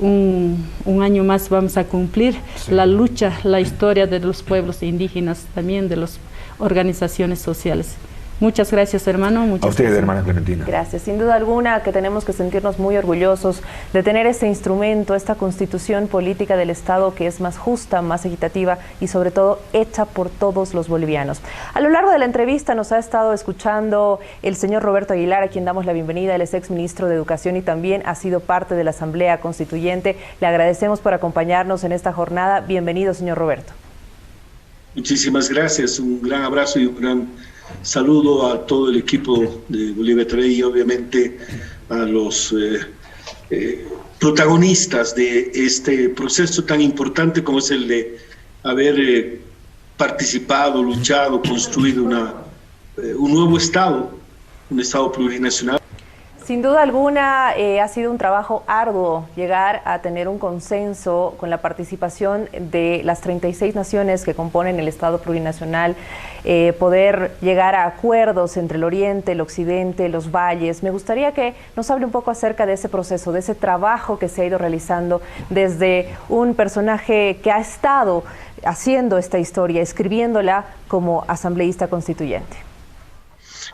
un año más vamos a cumplir, sí. La lucha, la historia de los pueblos indígenas, también de las organizaciones sociales. Muchas gracias, hermano. Muchas a usted, gracias. Hermana Clementina. Gracias. Sin duda alguna que tenemos que sentirnos muy orgullosos de tener este instrumento, esta constitución política del Estado que es más justa, más equitativa y sobre todo hecha por todos los bolivianos. A lo largo de la entrevista nos ha estado escuchando el señor Roberto Aguilar, a quien damos la bienvenida. Él es exministro de Educación y también ha sido parte de la Asamblea Constituyente. Le agradecemos por acompañarnos en esta jornada. Bienvenido, señor Roberto. Muchísimas gracias. Un gran abrazo y un gran saludo a todo el equipo de Bolivia Today y obviamente a los protagonistas de este proceso tan importante como es el de haber participado, luchado, construido un nuevo Estado, un Estado plurinacional. Sin duda alguna ha sido un trabajo arduo llegar a tener un consenso con la participación de las 36 naciones que componen el Estado plurinacional, poder llegar a acuerdos entre el Oriente, el Occidente, los valles. Me gustaría que nos hable un poco acerca de ese proceso, de ese trabajo que se ha ido realizando desde un personaje que ha estado haciendo esta historia, escribiéndola como asambleísta constituyente.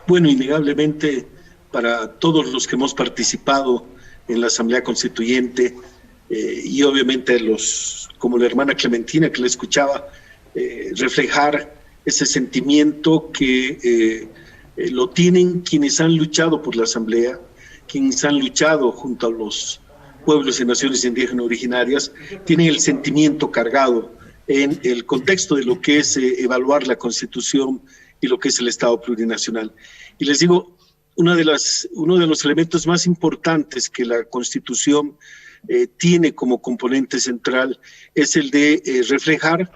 Bueno, innegablemente, para todos los que hemos participado en la Asamblea Constituyente y obviamente como la hermana Clementina que la escuchaba, reflejar ese sentimiento que lo tienen quienes han luchado por la Asamblea, quienes han luchado junto a los pueblos y naciones indígenas originarias, tienen el sentimiento cargado en el contexto de lo que es evaluar la Constitución y lo que es el Estado plurinacional. Y les digo, uno de los elementos más importantes que la Constitución tiene como componente central es el de reflejar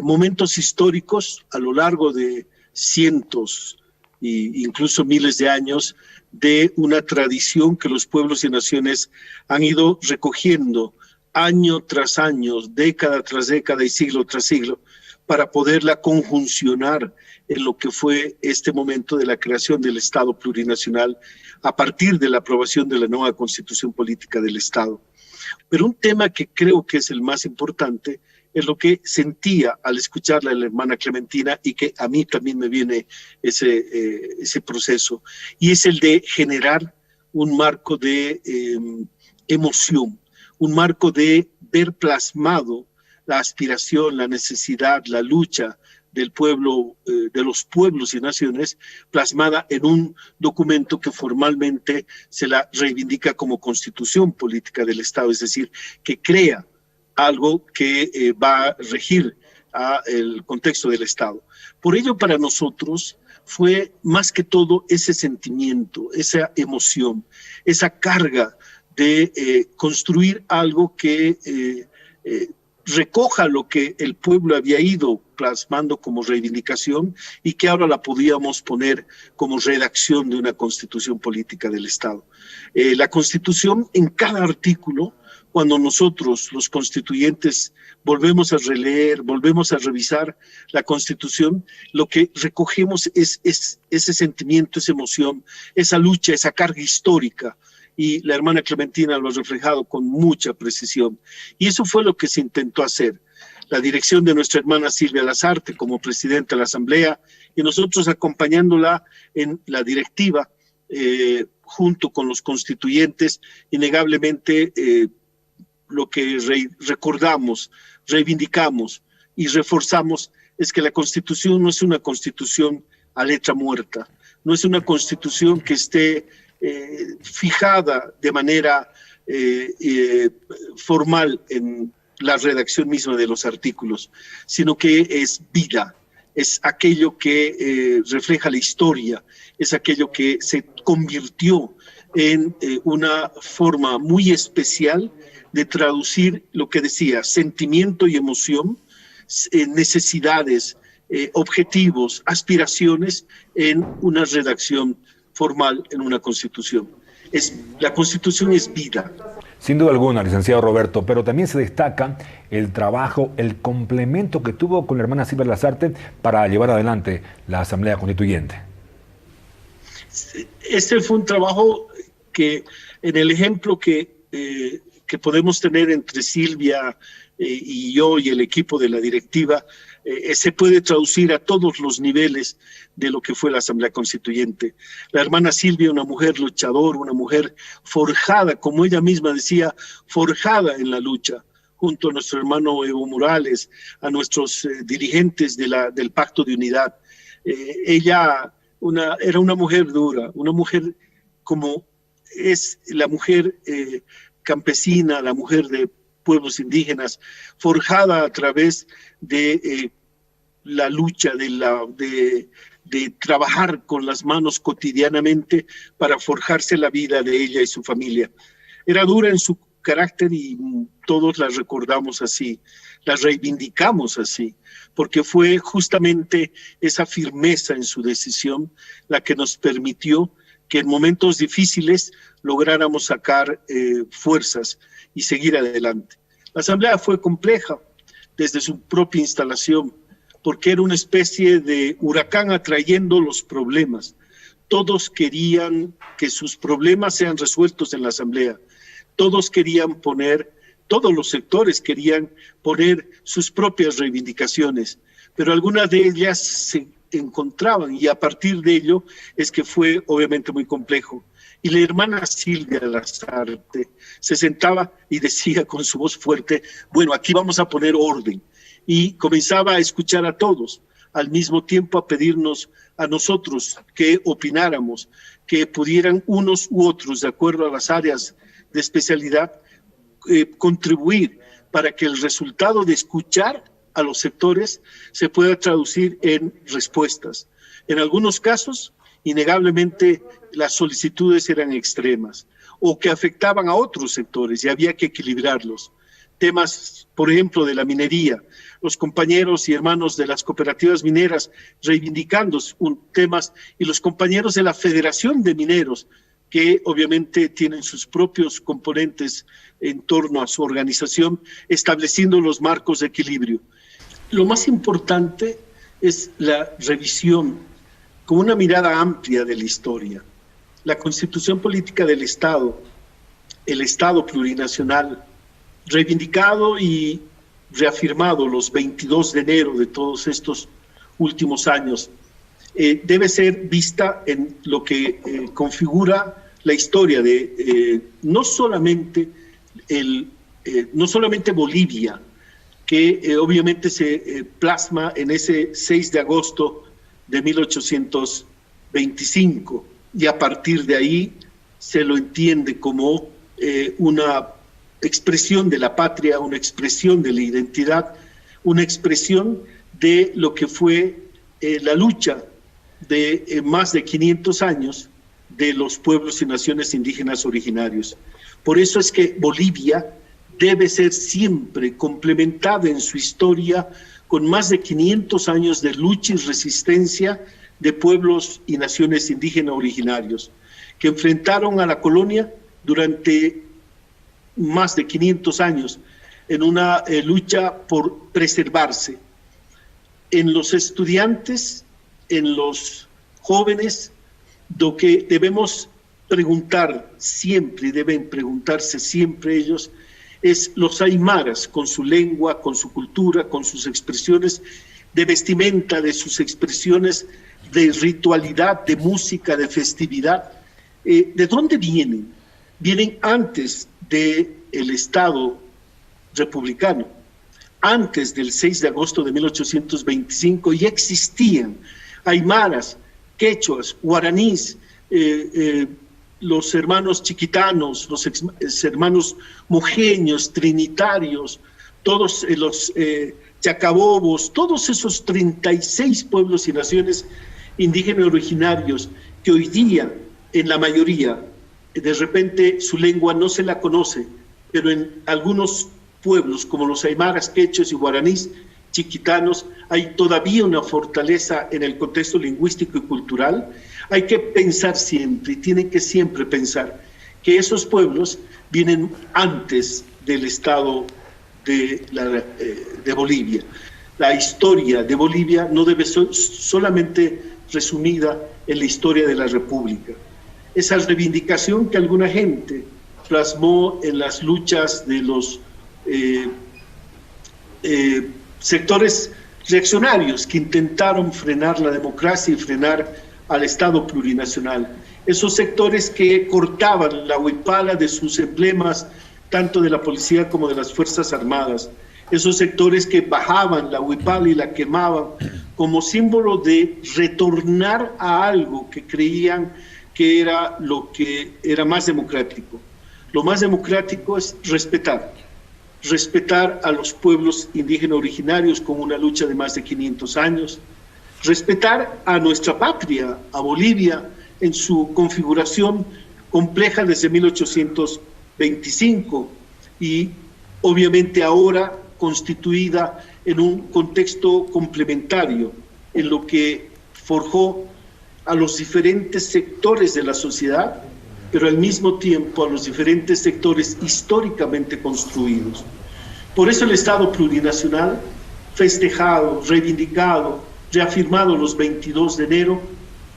momentos históricos a lo largo de cientos e incluso miles de años de una tradición que los pueblos y naciones han ido recogiendo año tras año, década tras década y siglo tras siglo, para poderla conjuncionar en lo que fue este momento de la creación del Estado plurinacional a partir de la aprobación de la nueva Constitución Política del Estado. Pero un tema que creo que es el más importante es lo que sentía al escucharla a la hermana Clementina y que a mí también me viene ese proceso, y es el de generar un marco de emoción, un marco de ver plasmado la aspiración, la necesidad, la lucha del pueblo, de los pueblos y naciones, plasmada en un documento que formalmente se la reivindica como Constitución Política del Estado, es decir, que crea algo que va a regir el contexto del Estado. Por ello, para nosotros fue más que todo ese sentimiento, esa emoción, esa carga de construir algo que recoja lo que el pueblo había ido plasmando como reivindicación y que ahora la podíamos poner como redacción de una constitución política del Estado. La constitución, en cada artículo, cuando nosotros, los constituyentes, volvemos a releer, volvemos a revisar la Constitución, lo que recogemos es ese sentimiento, esa emoción, esa lucha, esa carga histórica. Y la hermana Clementina lo ha reflejado con mucha precisión. Y eso fue lo que se intentó hacer. La dirección de nuestra hermana Silvia Lazarte como presidenta de la Asamblea y nosotros acompañándola en la directiva junto con los constituyentes, innegablemente lo que recordamos, reivindicamos y reforzamos es que la Constitución no es una Constitución a letra muerta, no es una Constitución que esté fijada de manera formal en la redacción misma de los artículos, sino que es vida, es aquello que refleja la historia, es aquello que se convirtió en una forma muy especial de traducir lo que decía, sentimiento y emoción, necesidades, objetivos, aspiraciones en una redacción formal en una constitución. La constitución es vida. Sin duda alguna, licenciado Roberto, pero también se destaca el trabajo, el complemento que tuvo con la hermana Silvia Lazarte para llevar adelante la Asamblea Constituyente. Este fue un trabajo que, en el ejemplo que podemos tener entre Silvia y yo y el equipo de la directiva, se puede traducir a todos los niveles de lo que fue la Asamblea Constituyente. La hermana Silvia, una mujer luchadora, una mujer forjada, como ella misma decía, forjada en la lucha, junto a nuestro hermano Evo Morales, a nuestros dirigentes del Pacto de Unidad. Ella era una mujer dura, una mujer como es la mujer campesina, la mujer de pueblos indígenas, forjada a través de la lucha, de trabajar con las manos cotidianamente para forjarse la vida de ella y su familia. Era dura en su carácter y todos la recordamos así, la reivindicamos así, porque fue justamente esa firmeza en su decisión la que nos permitió que en momentos difíciles lográramos sacar fuerzas y seguir adelante. La asamblea fue compleja desde su propia instalación, porque era una especie de huracán atrayendo los problemas. Todos querían que sus problemas sean resueltos en la asamblea. Todos los sectores querían poner sus propias reivindicaciones, pero algunas de ellas se encontraban y a partir de ello es que fue obviamente muy complejo. Y la hermana Silvia Lazarte se sentaba y decía con su voz fuerte, bueno, aquí vamos a poner orden. Y comenzaba a escuchar a todos, al mismo tiempo a pedirnos a nosotros que opináramos, que pudieran unos u otros, de acuerdo a las áreas de especialidad, contribuir para que el resultado de escuchar a los sectores se pueda traducir en respuestas. En algunos casos, innegablemente, las solicitudes eran extremas o que afectaban a otros sectores y había que equilibrarlos. Temas, por ejemplo, de la minería, los compañeros y hermanos de las cooperativas mineras reivindicando temas y los compañeros de la Federación de Mineros, que obviamente tienen sus propios componentes en torno a su organización, estableciendo los marcos de equilibrio. Lo más importante es la revisión con una mirada amplia de la historia. La Constitución Política del Estado, el Estado plurinacional, reivindicado y reafirmado los 22 de enero de todos estos últimos años, debe ser vista en lo que configura la historia de no solamente Bolivia, que obviamente se plasma en ese 6 de agosto de 1825, y a partir de ahí se lo entiende como una expresión de la patria, una expresión de la identidad, una expresión de lo que fue la lucha de más de 500 años de los pueblos y naciones indígenas originarios. Por eso es que Bolivia debe ser siempre complementada en su historia con más de 500 años de lucha y resistencia de pueblos y naciones indígenas originarios, que enfrentaron a la colonia durante más de 500 años en una lucha por preservarse. En los estudiantes, en los jóvenes, lo que debemos preguntar siempre, y deben preguntarse siempre ellos, es los aymaras, con su lengua, con su cultura, con sus expresiones de vestimenta, de sus expresiones de ritualidad, de música, de festividad. ¿De dónde vienen? Vienen antes del Estado republicano, antes del 6 de agosto de 1825, ya existían aymaras, quechuas, guaraníes, los hermanos chiquitanos, los hermanos mojeños, trinitarios, todos los chacabobos, todos esos 36 pueblos y naciones indígenas originarios que hoy día, en la mayoría, de repente su lengua no se la conoce, pero en algunos pueblos como los aymaras, quechos y guaraníes chiquitanos hay todavía una fortaleza en el contexto lingüístico y cultural. Hay que pensar siempre, y tienen que siempre pensar, que esos pueblos vienen antes del Estado de Bolivia. La historia de Bolivia no debe ser solamente resumida en la historia de la República. Esa reivindicación que alguna gente plasmó en las luchas de los sectores reaccionarios que intentaron frenar la democracia y frenar al Estado plurinacional. Esos sectores que cortaban la huipala de sus emblemas, tanto de la policía como de las Fuerzas Armadas. Esos sectores que bajaban la huipala y la quemaban como símbolo de retornar a algo que creían que era lo que era más democrático. Lo más democrático es respetar a los pueblos indígenas originarios con una lucha de más de 500 años, respetar a nuestra patria, a Bolivia, en su configuración compleja desde 1825 y obviamente ahora constituida en un contexto complementario, en lo que forjó a los diferentes sectores de la sociedad, pero al mismo tiempo a los diferentes sectores históricamente construidos. Por eso el Estado plurinacional, festejado, reivindicado, reafirmado los 22 de enero,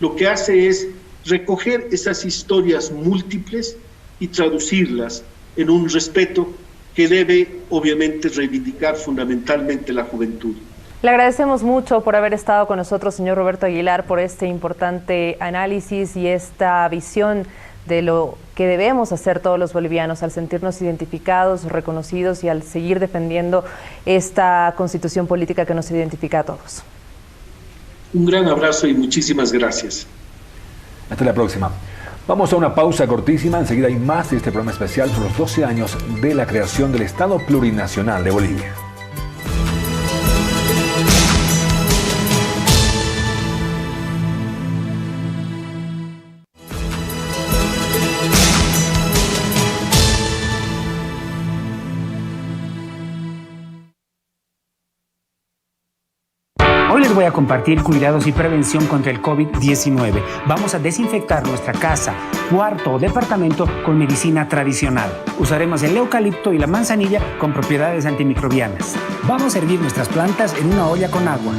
lo que hace es recoger esas historias múltiples y traducirlas en un respeto que debe obviamente reivindicar fundamentalmente la juventud. Le agradecemos mucho por haber estado con nosotros, señor Roberto Aguilar, por este importante análisis y esta visión de lo que debemos hacer todos los bolivianos al sentirnos identificados, reconocidos y al seguir defendiendo esta constitución política que nos identifica a todos. Un gran abrazo y muchísimas gracias. Hasta la próxima. Vamos a una pausa cortísima, enseguida hay más de este programa especial por los 12 años de la creación del Estado Plurinacional de Bolivia. Hoy les voy a compartir cuidados y prevención contra el COVID-19. Vamos a desinfectar nuestra casa, cuarto o departamento con medicina tradicional. Usaremos el eucalipto y la manzanilla con propiedades antimicrobianas. Vamos a hervir nuestras plantas en una olla con agua.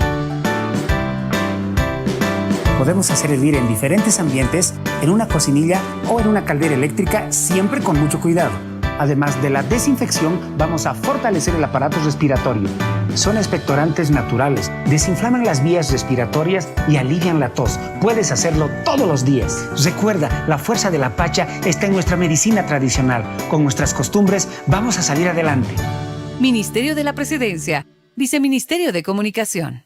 Podemos hacer hervir en diferentes ambientes, en una cocinilla o en una caldera eléctrica, siempre con mucho cuidado. Además de la desinfección, vamos a fortalecer el aparato respiratorio. Son expectorantes naturales, desinflaman las vías respiratorias y alivian la tos. Puedes hacerlo todos los días. Recuerda, la fuerza de la pacha está en nuestra medicina tradicional. Con nuestras costumbres vamos a salir adelante. Ministerio de la Presidencia, Viceministerio de Comunicación.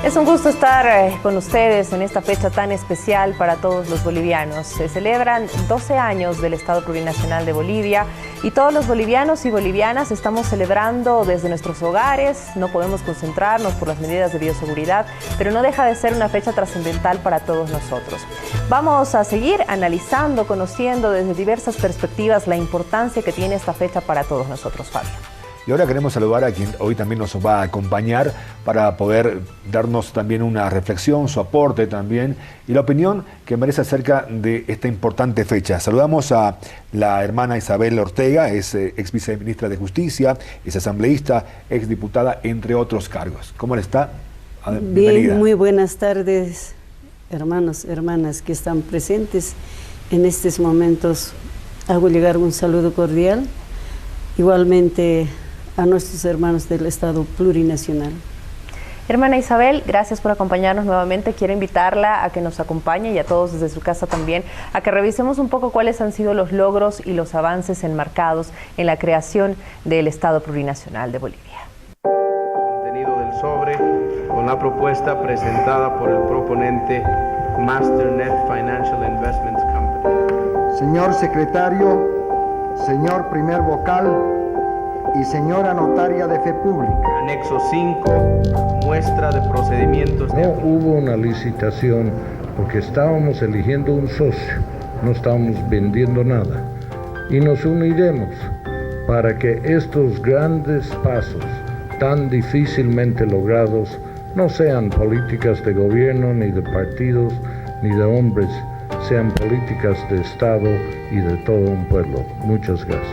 Es un gusto estar con ustedes en esta fecha tan especial para todos los bolivianos. Se celebran 12 años del Estado Plurinacional de Bolivia y todos los bolivianos y bolivianas estamos celebrando desde nuestros hogares. No podemos concentrarnos por las medidas de bioseguridad, pero no deja de ser una fecha trascendental para todos nosotros. Vamos a seguir analizando, conociendo desde diversas perspectivas la importancia que tiene esta fecha para todos nosotros, Fabio. Y ahora queremos saludar a quien hoy también nos va a acompañar para poder darnos también una reflexión, su aporte también y la opinión que merece acerca de esta importante fecha. Saludamos a la hermana Isabel Ortega, es ex viceministra de Justicia, es asambleísta, ex diputada, entre otros cargos. ¿Cómo le está? Bienvenida. Bien, muy buenas tardes, hermanos, hermanas que están presentes en estos momentos. Hago llegar un saludo cordial, igualmente a nuestros hermanos del Estado Plurinacional. Hermana Isabel, gracias por acompañarnos nuevamente. Quiero invitarla a que nos acompañe y a todos desde su casa también, a que revisemos un poco cuáles han sido los logros y los avances enmarcados en la creación del Estado Plurinacional de Bolivia. Contenido del sobre con la propuesta presentada por el proponente Masternet Financial Investments Company. Señor secretario, señor primer vocal y señora notaria de fe pública. Anexo 5, muestra de procedimientos. No hubo una licitación porque estábamos eligiendo un socio, no estábamos vendiendo nada. Y nos uniremos para que estos grandes pasos tan difícilmente logrados no sean políticas de gobierno, ni de partidos, ni de hombres, sean políticas de Estado y de todo un pueblo. Muchas gracias.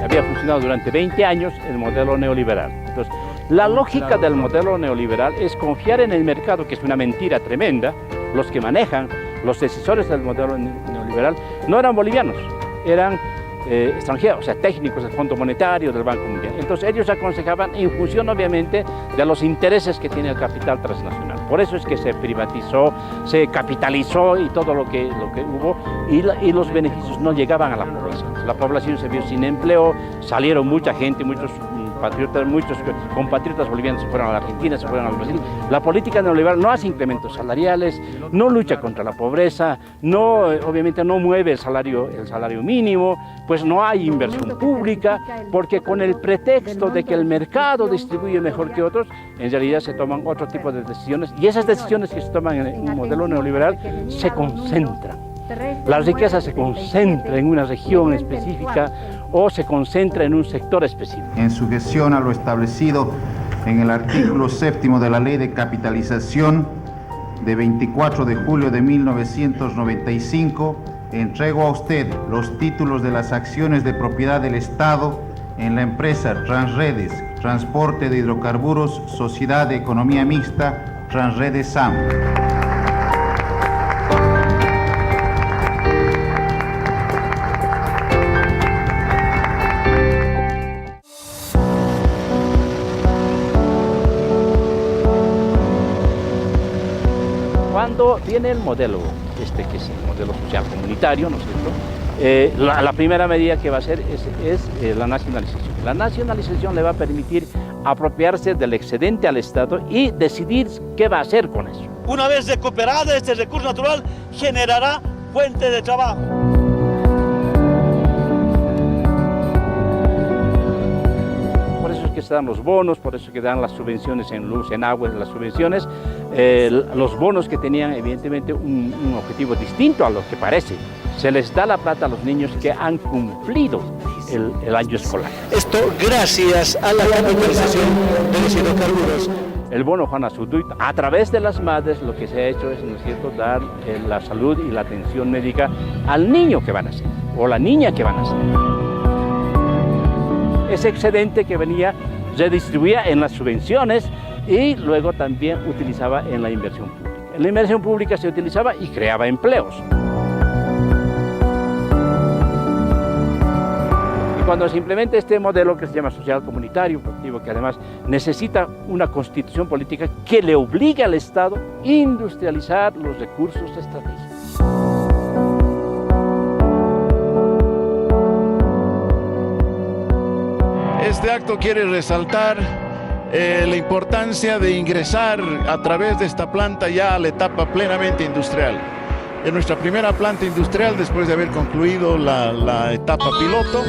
Había funcionado durante 20 años el modelo neoliberal. Entonces, la lógica del modelo neoliberal es confiar en el mercado, que es una mentira tremenda. Los que manejan, los decisores del modelo neoliberal, no eran bolivianos, eran extranjeros, o sea, técnicos del Fondo Monetario, del Banco Mundial. Entonces ellos aconsejaban en función obviamente de los intereses que tiene el capital transnacional. Por eso es que se privatizó, se capitalizó y todo lo que hubo, y los beneficios no llegaban a la población. La población se vio sin empleo, salieron mucha gente, muchos compatriotas bolivianos se fueron a la Argentina, se fueron al Brasil. La política neoliberal no hace incrementos salariales, no lucha contra la pobreza, obviamente no mueve el salario mínimo, pues no hay inversión pública, porque con el pretexto de que el mercado distribuye mejor que otros, en realidad se toman otro tipo de decisiones, y esas decisiones que se toman en un modelo neoliberal se concentran. La riqueza se concentra en una región específica o se concentra en un sector específico. En sujeción a lo establecido en el artículo 7º de la Ley de Capitalización de 24 de julio de 1995, entrego a usted los títulos de las acciones de propiedad del Estado en la empresa Transredes, Transporte de Hidrocarburos, Sociedad de Economía Mixta, Transredes SAM. Cuando viene el modelo, que es el modelo social comunitario, ¿no es cierto? La primera medida que va a hacer es la nacionalización. La nacionalización le va a permitir apropiarse del excedente al Estado y decidir qué va a hacer con eso. Una vez recuperado este recurso natural, generará fuente de trabajo. Por eso es que se dan los bonos, por eso es que dan las subvenciones en luz, en agua, las subvenciones, los bonos que tenían evidentemente un objetivo distinto a lo que parece. Se les da la plata a los niños que han cumplido el año escolar. Esto gracias a la capitalización de los hidrocarburos. El bono Juan Azurduy, a través de las madres, lo que se ha hecho es, ¿no es cierto?, dar la salud y la atención médica al niño que van a nacer o la niña que van a nacer. Ese excedente que venía se distribuía en las subvenciones y luego también utilizaba en la inversión pública. En la inversión pública se utilizaba y creaba empleos. Y cuando se implementa este modelo que se llama social comunitario, que además necesita una constitución política que le obligue al Estado a industrializar los recursos estratégicos. este acto quiere resaltar la importancia de ingresar a través de esta planta ya a la etapa plenamente industrial. Es nuestra primera planta industrial después de haber concluido la etapa piloto.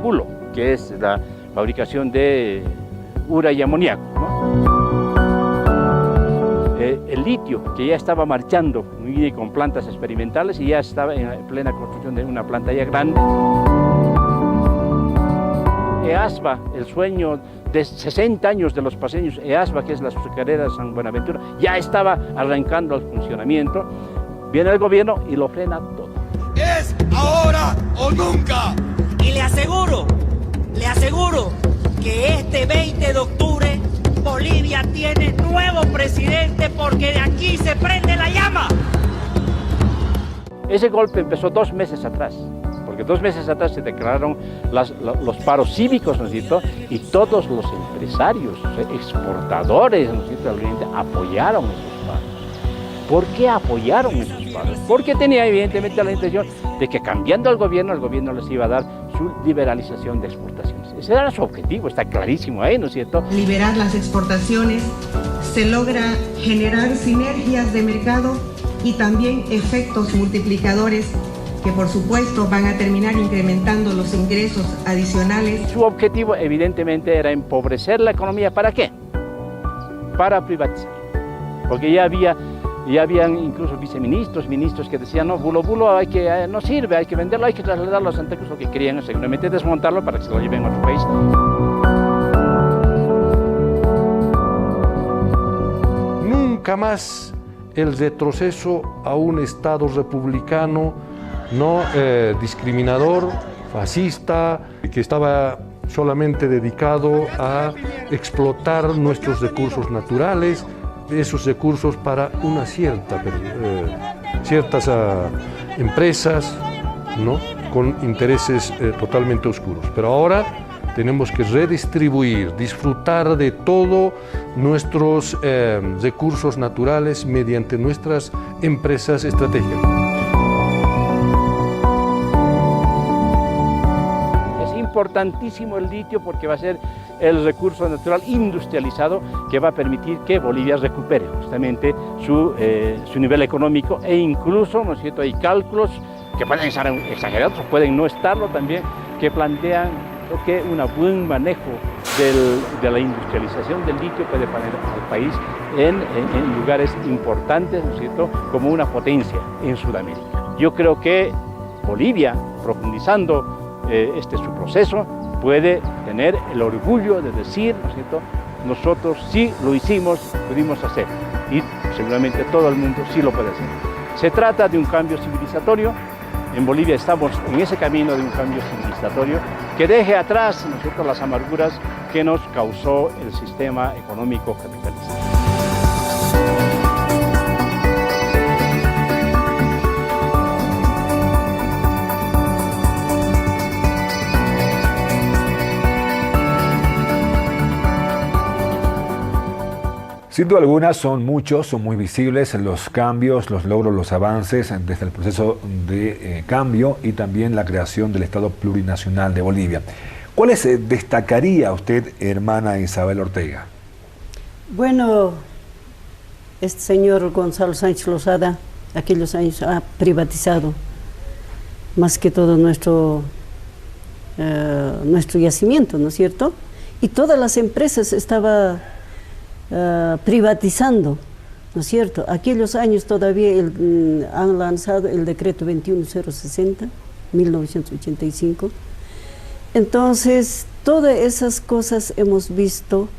Bulo, que es la fabricación de ura y amoníaco, ¿no? El litio, que ya estaba marchando con plantas experimentales y ya estaba en plena construcción de una planta ya grande. EASBA, el sueño de 60 años de los paseños, EASBA, que es la azucarera de San Buenaventura, ya estaba arrancando el funcionamiento. Viene el gobierno y lo frena todo. Es ahora o nunca. Y le aseguro que este 20 de octubre Bolivia tiene nuevo presidente, porque de aquí se prende la llama. Ese golpe empezó 2 meses atrás, porque 2 meses atrás se declararon los paros cívicos, ¿no es cierto? Y todos los empresarios, exportadores, ¿no es cierto?, del Oriente apoyaron esos paros. ¿Por qué apoyaron esos paros? Porque tenía evidentemente la intención de que cambiando el gobierno les iba a dar su liberalización de exportaciones. Ese era su objetivo, está clarísimo ahí, ¿no es cierto? Liberar las exportaciones, se logra generar sinergias de mercado y también efectos multiplicadores que por supuesto van a terminar incrementando los ingresos adicionales. Su objetivo evidentemente era empobrecer la economía. ¿Para qué? Para privatizar. Porque ya habían incluso viceministros, ministros que decían, no, bulo no sirve, hay que venderlo, hay que trasladarlo a Santa Cruz. Lo que querían es seguramente desmontarlo para que se lo lleven a otro país. Nunca más el retroceso a un Estado republicano, no discriminador, fascista, que estaba solamente dedicado a explotar nuestros recursos naturales, esos recursos para una ciertas empresas, ¿no?, con intereses totalmente oscuros. Pero ahora tenemos que redistribuir, disfrutar de todos nuestros recursos naturales mediante nuestras empresas estratégicas. Importantísimo el litio, porque va a ser el recurso natural industrializado que va a permitir que Bolivia recupere justamente su nivel económico, e incluso, ¿no es cierto?, hay cálculos que pueden estar exagerados, pueden no estarlo también, que plantean que un buen manejo de la industrialización del litio puede poner al país en lugares importantes, ¿no es cierto?, como una potencia en Sudamérica. Yo creo que Bolivia, profundizando su proceso, puede tener el orgullo de decir, ¿no es cierto?, nosotros sí lo hicimos, pudimos hacer, y seguramente todo el mundo sí lo puede hacer. Se trata de un cambio civilizatorio. En Bolivia estamos en ese camino de un cambio civilizatorio que deje atrás, ¿no es cierto?, las amarguras que nos causó el sistema económico capitalista. Sin duda alguna son muchos, son muy visibles los cambios, los logros, los avances desde el proceso de cambio y también la creación del Estado Plurinacional de Bolivia. ¿Cuáles destacaría usted, hermana Isabel Ortega? Bueno, este señor Gonzalo Sánchez Lozada, aquellos años ha privatizado más que todo nuestro yacimiento, ¿no es cierto? Y todas las empresas estaban privatizando, ¿no es cierto? Aquellos años todavía han lanzado el decreto 21060, 1985. Entonces, todas esas cosas hemos visto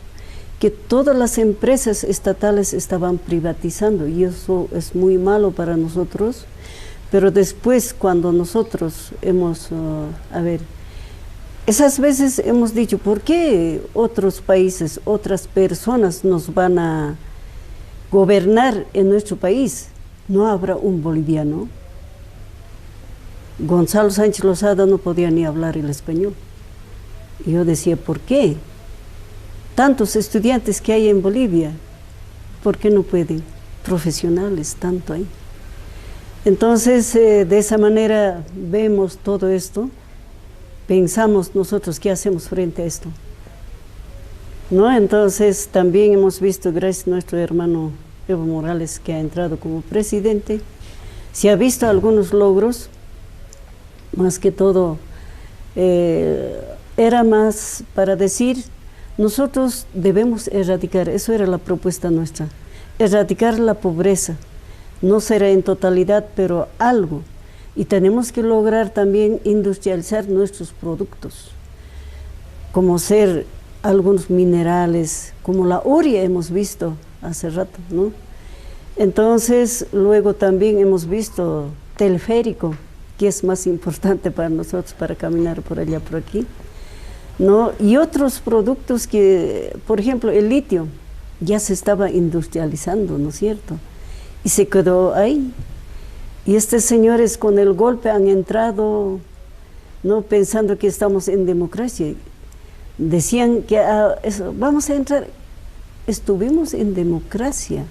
que todas las empresas estatales estaban privatizando, y eso es muy malo para nosotros. Pero después, cuando nosotros hemos, esas veces hemos dicho, ¿por qué otros países, otras personas nos van a gobernar en nuestro país? No habrá un boliviano. Gonzalo Sánchez Lozada no podía ni hablar el español. Y yo decía, ¿por qué? Tantos estudiantes que hay en Bolivia, ¿por qué no pueden? profesionales, tanto hay. Entonces, de esa manera vemos todo esto, pensamos nosotros qué hacemos frente a esto, ¿no? Entonces, también hemos visto, gracias a nuestro hermano Evo Morales, que ha entrado como presidente, se ha visto algunos logros, más que todo, era más para decir, nosotros debemos erradicar, eso era la propuesta nuestra, erradicar la pobreza. No será en totalidad, pero algo. Y tenemos que lograr también industrializar nuestros productos, como ser algunos minerales, como la urea hemos visto hace rato, ¿no? Entonces, luego también hemos visto teleférico, que es más importante para nosotros para caminar por allá, por aquí, ¿no? Y otros productos que, por ejemplo, el litio, ya se estaba industrializando, ¿no es cierto? Y se quedó ahí. Y estos señores con el golpe han entrado, ¿no? Pensando que estamos en democracia. Decían que vamos a entrar. Estuvimos en democracia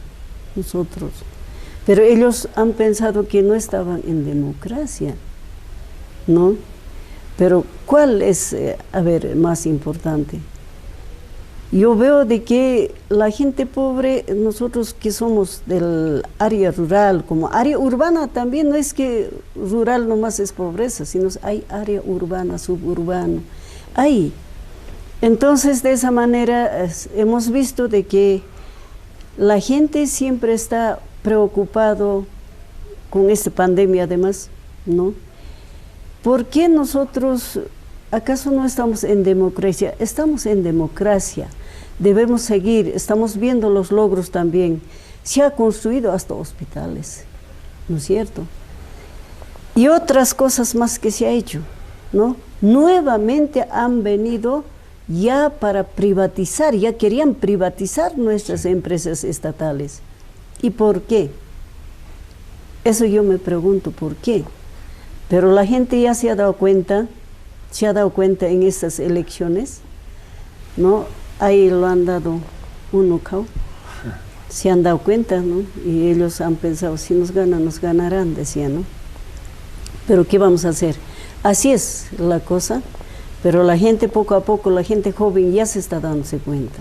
nosotros, pero ellos han pensado que no estaban en democracia, ¿no? Pero ¿cuál es, más importante? Yo veo de que la gente pobre, nosotros que somos del área rural, como área urbana también, no es que rural nomás es pobreza, sino hay área urbana, suburbana, hay. Entonces, de esa manera hemos visto de que la gente siempre está preocupado con esta pandemia además, ¿no? ¿Por qué nosotros, acaso no estamos en democracia? Estamos en democracia, debemos seguir, estamos viendo los logros también. Se ha construido hasta hospitales, ¿no es cierto? Y otras cosas más que se ha hecho, ¿no? Nuevamente han venido ya para privatizar, ya querían privatizar nuestras empresas estatales. ¿Y por qué? Eso yo me pregunto, ¿por qué? Pero la gente ya se ha dado cuenta en estas elecciones, ¿no? Ahí lo han dado un knockout, se han dado cuenta, ¿no? Y ellos han pensado, si nos ganan, nos ganarán, decían, ¿no? Pero ¿qué vamos a hacer? Así es la cosa, pero la gente poco a poco, la gente joven ya se está dándose cuenta.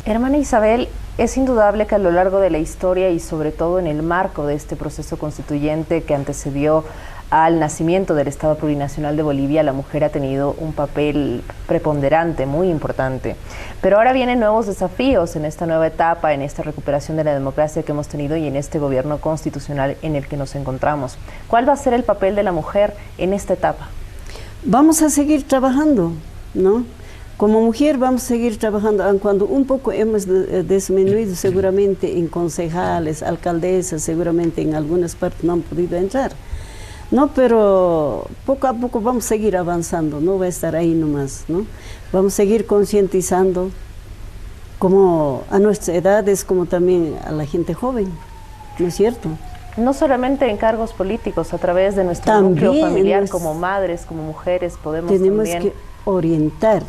Hermana Isabel, es indudable que a lo largo de la historia y sobre todo en el marco de este proceso constituyente que antecedió al nacimiento del Estado Plurinacional de Bolivia, la mujer ha tenido un papel preponderante, muy importante. Pero ahora vienen nuevos desafíos en esta nueva etapa, en esta recuperación de la democracia que hemos tenido y en este gobierno constitucional en el que nos encontramos. ¿Cuál va a ser el papel de la mujer en esta etapa? Vamos a seguir trabajando, ¿no? Como mujer vamos a seguir trabajando, aun cuando un poco hemos disminuido seguramente en concejales, alcaldesas, seguramente en algunas partes no han podido entrar. No, pero poco a poco vamos a seguir avanzando, no va a estar ahí nomás, ¿no? Vamos a seguir concientizando como a nuestras edades, como también a la gente joven, ¿no es cierto? No solamente en cargos políticos, a través de nuestro núcleo familiar, como madres, como mujeres, tenemos que orientar.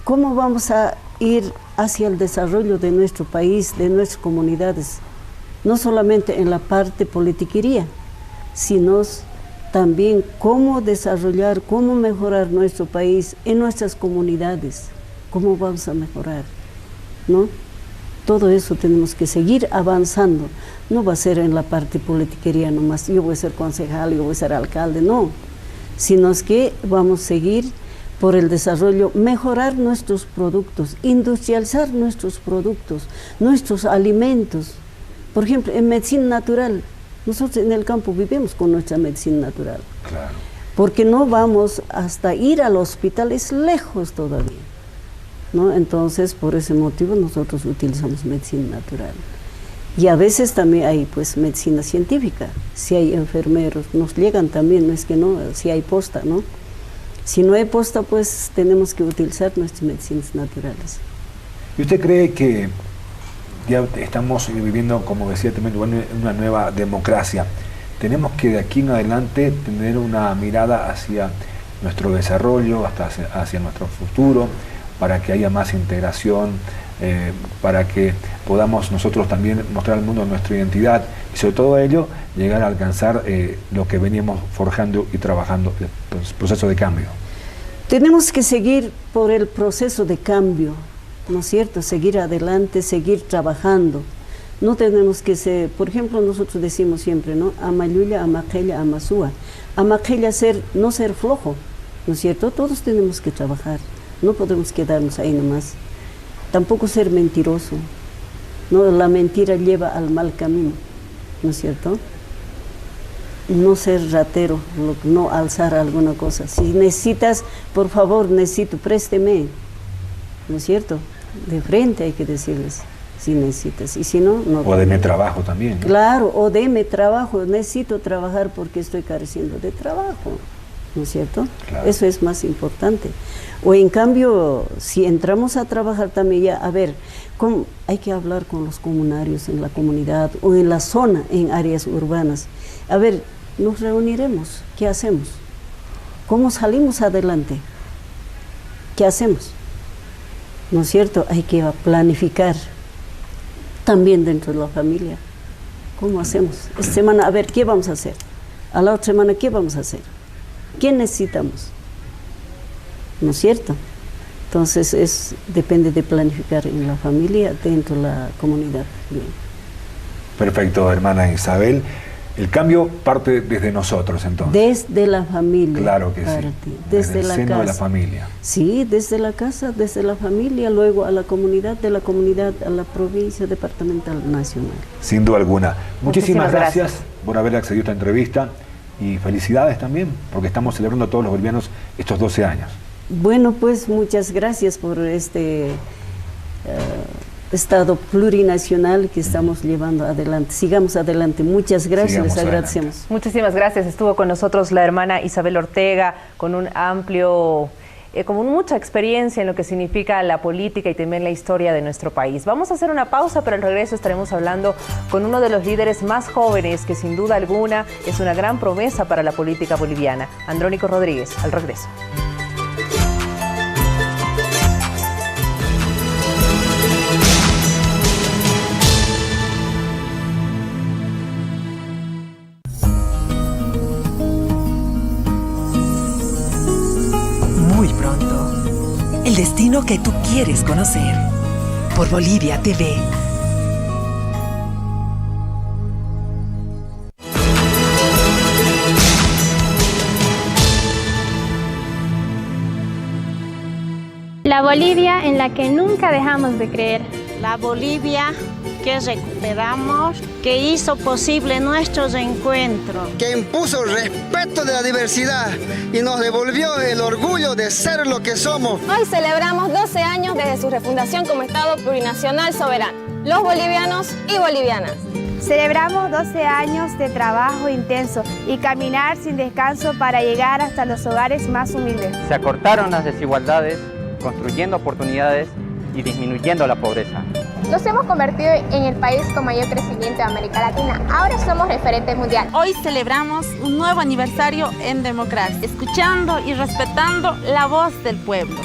¿Cómo vamos a ir hacia el desarrollo de nuestro país, de nuestras comunidades? No solamente en la parte politiquería, sino también cómo desarrollar, cómo mejorar nuestro país en nuestras comunidades, cómo vamos a mejorar, ¿no? Todo eso tenemos que seguir avanzando. No va a ser en la parte politiquería nomás, yo voy a ser concejal, yo voy a ser alcalde, no. Sino que vamos a seguir por el desarrollo, mejorar nuestros productos, industrializar nuestros productos, nuestros alimentos. Por ejemplo, en medicina natural, nosotros en el campo vivimos con nuestra medicina natural. Claro. Porque no vamos hasta ir al hospital, es lejos todavía, ¿no? Entonces, por ese motivo nosotros utilizamos medicina natural. Y a veces también hay pues medicina científica, si hay enfermeros, nos llegan también, no es que no, si hay posta, ¿no? Si no hay posta, pues tenemos que utilizar nuestras medicinas naturales. ¿Y usted cree que ya estamos viviendo, como decía también, una nueva democracia? Tenemos que de aquí en adelante tener una mirada hacia nuestro desarrollo, hacia nuestro futuro, para que haya más integración para que podamos nosotros también mostrar al mundo nuestra identidad y sobre todo ello llegar a alcanzar lo que veníamos forjando y trabajando, el proceso de cambio. Tenemos que seguir por el proceso de cambio, ¿no es cierto? Seguir adelante, seguir trabajando. No tenemos que ser, por ejemplo, nosotros decimos siempre, ¿no? Amayuya, amaquella, amasúa. Amaquella, no ser flojo, ¿no es cierto? Todos tenemos que trabajar, no podemos quedarnos ahí nomás. Tampoco ser mentiroso, ¿no? La mentira lleva al mal camino, ¿no es cierto? No ser ratero, no alzar alguna cosa. Si necesitas, por favor, necesito, présteme, ¿no es cierto? De frente hay que decirles, si necesitas, y si no, no. O deme trabajo también, ¿no? Claro, o deme trabajo, necesito trabajar porque estoy careciendo de trabajo, ¿no es cierto? Claro. Eso es más importante. O en cambio, si entramos a trabajar también ya, a ver, hay que hablar con los comunarios en la comunidad o en la zona, en áreas urbanas. A ver, nos reuniremos, ¿qué hacemos? ¿Cómo salimos adelante? ¿Qué hacemos? ¿No es cierto? Hay que planificar también dentro de la familia. ¿Cómo hacemos? Esta semana, a ver, ¿qué vamos a hacer? A la otra semana, ¿qué vamos a hacer? ¿Qué necesitamos? ¿No es cierto? Entonces, depende de planificar en la familia, dentro de la comunidad. Bien. Perfecto, hermana Isabel. El cambio parte desde nosotros, entonces. Desde la familia. Claro que sí. Desde el la seno casa. De la familia. Sí, desde la casa, desde la familia, luego a la comunidad, de la comunidad a la provincia departamental nacional. Sin duda alguna. Muchísimas gracias por haber accedido a esta entrevista y felicidades también, porque estamos celebrando a todos los bolivianos estos 12 años. Bueno, pues muchas gracias por este Estado plurinacional que estamos llevando adelante. Sigamos adelante. Muchas gracias, les agradecemos. Adelante. Muchísimas gracias. Estuvo con nosotros la hermana Isabel Ortega con un amplio, como mucha experiencia en lo que significa la política y también la historia de nuestro país. Vamos a hacer una pausa, pero al regreso estaremos hablando con uno de los líderes más jóvenes que sin duda alguna es una gran promesa para la política boliviana, Andrónico Rodríguez. Al regreso. El destino que tú quieres conocer. Por Bolivia TV. La Bolivia en la que nunca dejamos de creer. La Bolivia que recuperamos, que hizo posible nuestro reencuentro. Que impuso el respeto de la diversidad y nos devolvió el orgullo de ser lo que somos. Hoy celebramos 12 años desde su refundación como Estado plurinacional soberano, los bolivianos y bolivianas. Celebramos 12 años de trabajo intenso y caminar sin descanso para llegar hasta los hogares más humildes. Se acortaron las desigualdades, construyendo oportunidades y disminuyendo la pobreza. Nos hemos convertido en el país con mayor crecimiento de América Latina. Ahora somos referente mundial. Hoy celebramos un nuevo aniversario en democracia, escuchando y respetando la voz del pueblo.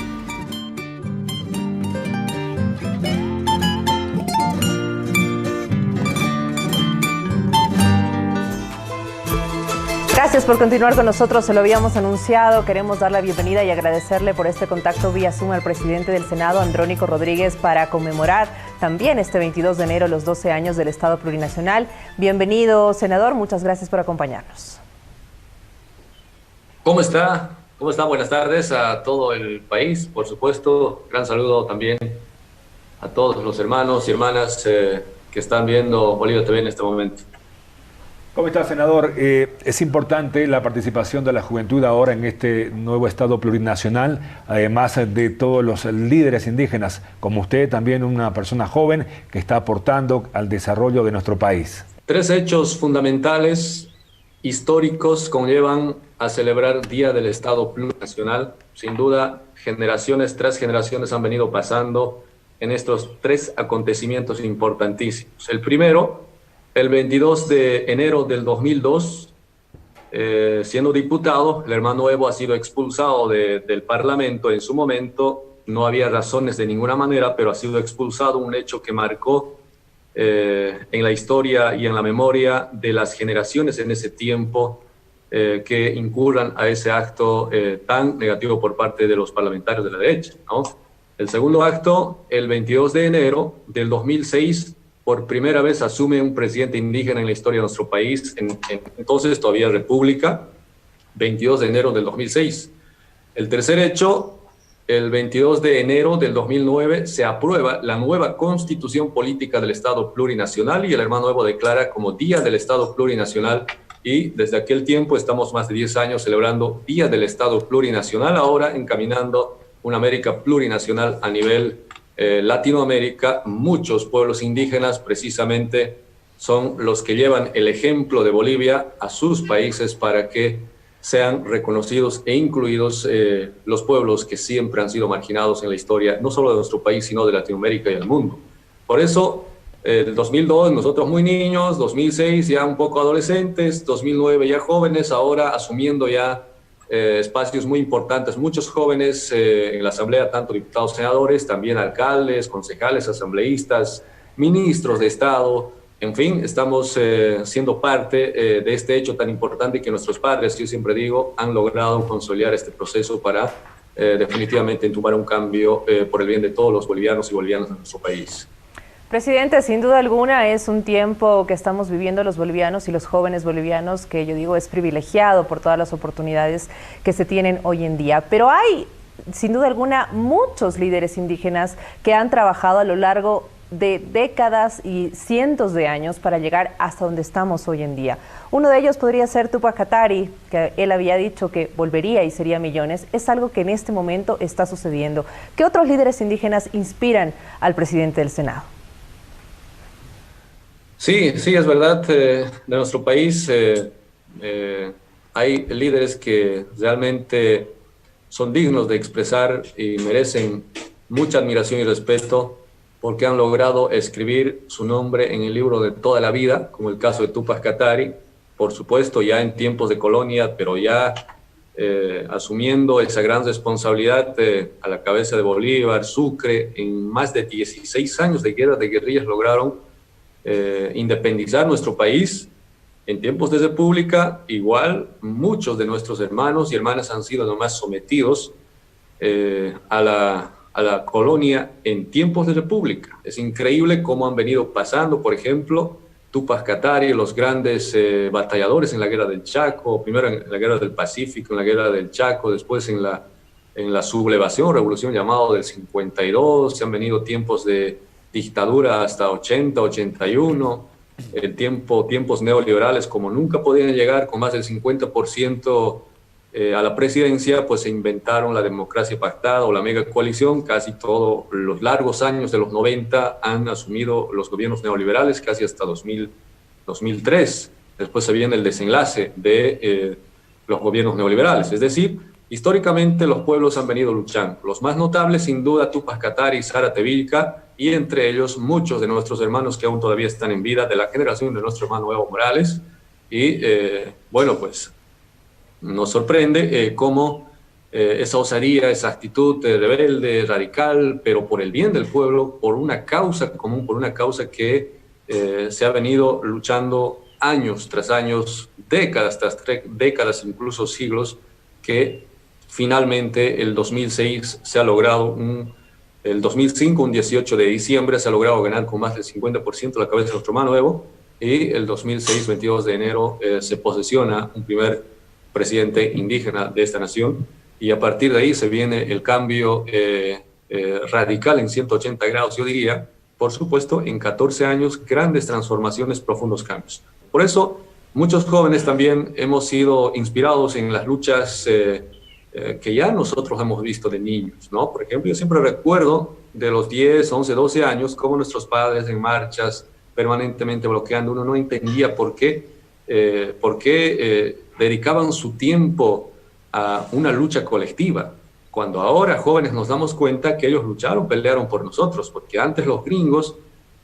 Gracias por continuar con nosotros, se lo habíamos anunciado, queremos dar la bienvenida y agradecerle por este contacto vía Zoom al presidente del Senado, Andrónico Rodríguez, para conmemorar también este 22 de enero los 12 años del Estado plurinacional. Bienvenido, senador, muchas gracias por acompañarnos. ¿Cómo está? ¿Cómo está? Buenas tardes a todo el país, por supuesto. Gran saludo también a todos los hermanos y hermanas que están viendo Bolivia TV en este momento. ¿Cómo está, senador? Es importante la participación de la juventud ahora en este nuevo Estado plurinacional, además de todos los líderes indígenas, como usted, también una persona joven que está aportando al desarrollo de nuestro país. 3 hechos fundamentales, históricos, conllevan a celebrar Día del Estado Plurinacional. Sin duda, 3 generaciones han venido pasando en estos 3 acontecimientos importantísimos. El primero, el 22 de enero del 2002, siendo diputado, el hermano Evo ha sido expulsado del Parlamento en su momento no había razones de ninguna manera, pero ha sido expulsado, un hecho que marcó en la historia y en la memoria de las generaciones en ese tiempo que incurran a ese acto tan negativo por parte de los parlamentarios de la derecha, ¿no? El segundo acto, el 22 de enero del 2006, por primera vez asume un presidente indígena en la historia de nuestro país, entonces todavía república, 22 de enero del 2006. El tercer hecho, el 22 de enero del 2009, se aprueba la nueva Constitución Política del Estado Plurinacional y el Hermano Evo declara como Día del Estado Plurinacional, y desde aquel tiempo estamos más de 10 años celebrando Día del Estado Plurinacional, ahora encaminando una América plurinacional a nivel Latinoamérica. Muchos pueblos indígenas precisamente son los que llevan el ejemplo de Bolivia a sus países para que sean reconocidos e incluidos los pueblos que siempre han sido marginados en la historia, no solo de nuestro país, sino de Latinoamérica y del mundo. Por eso, 2002 nosotros muy niños, 2006 ya un poco adolescentes, 2009 ya jóvenes, ahora asumiendo ya espacios muy importantes, muchos jóvenes en la Asamblea, tanto diputados, senadores, también alcaldes, concejales, asambleístas, ministros de Estado. En fin, estamos siendo parte de este hecho tan importante que nuestros padres, yo siempre digo, han logrado consolidar este proceso para definitivamente entumar un cambio por el bien de todos los bolivianos y bolivianas de nuestro país. Presidente, sin duda alguna es un tiempo que estamos viviendo los bolivianos y los jóvenes bolivianos que yo digo es privilegiado por todas las oportunidades que se tienen hoy en día. Pero hay, sin duda alguna, muchos líderes indígenas que han trabajado a lo largo de décadas y cientos de años para llegar hasta donde estamos hoy en día. Uno de ellos podría ser Túpac Katari, que él había dicho que volvería y sería millones. Es algo que en este momento está sucediendo. ¿Qué otros líderes indígenas inspiran al presidente del Senado? Sí, es verdad. De nuestro país hay líderes que realmente son dignos de expresar y merecen mucha admiración y respeto porque han logrado escribir su nombre en el libro de toda la vida, como el caso de Túpac Katari, por supuesto ya en tiempos de colonia, pero ya asumiendo esa gran responsabilidad a la cabeza de Bolívar, Sucre, en más de 16 años de guerra de guerrillas lograron independizar nuestro país. En tiempos de república, igual, muchos de nuestros hermanos y hermanas han sido nomás sometidos a la colonia en tiempos de república. Es increíble cómo han venido pasando, por ejemplo, Túpac Katari, los grandes batalladores en la guerra del Chaco, primero en la guerra del Pacífico, en la guerra del Chaco, después en la sublevación, revolución llamado del 52, se han venido tiempos de dictadura hasta 80, 81, tiempos neoliberales como nunca podían llegar con más del 50% a la presidencia, pues se inventaron la democracia pactada o la mega coalición. Casi todos los largos años de los 90 han asumido los gobiernos neoliberales, casi hasta 2003. Después se viene el desenlace de los gobiernos neoliberales. Es decir, históricamente los pueblos han venido luchando. Los más notables, sin duda, Túpac Katari y Zárate Vilca, y entre ellos muchos de nuestros hermanos que aún todavía están en vida, de la generación de nuestro hermano Evo Morales. Y bueno, pues nos sorprende cómo esa osadía, esa actitud rebelde, radical, pero por el bien del pueblo, por una causa común, por una causa que se ha venido luchando años tras años, décadas tras décadas, incluso siglos, que finalmente el 2006 se ha logrado, el 2005, un 18 de diciembre, se ha logrado ganar con más del 50% la cabeza de nuestro hermano Evo, y el 2006, 22 de enero, se posesiona un primer presidente indígena de esta nación, y a partir de ahí se viene el cambio radical en 180 grados, yo diría, por supuesto, en 14 años, grandes transformaciones, profundos cambios. Por eso, muchos jóvenes también hemos sido inspirados en las luchas que ya nosotros hemos visto de niños, ¿no? Por ejemplo, yo siempre recuerdo de los 10, 11, 12 años, cómo nuestros padres en marchas, permanentemente bloqueando, uno no entendía por qué dedicaban su tiempo a una lucha colectiva, cuando ahora jóvenes nos damos cuenta que ellos lucharon, pelearon por nosotros, porque antes los gringos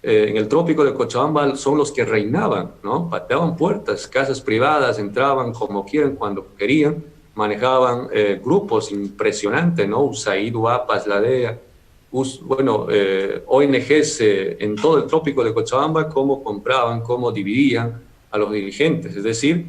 en el trópico de Cochabamba son los que reinaban, ¿no? Pateaban puertas, casas privadas, entraban como quieran, cuando querían, manejaban grupos impresionantes, ¿no? USAID, UAPAS, la DEA, ONGs en todo el trópico de Cochabamba, cómo compraban, cómo dividían a los dirigentes. Es decir,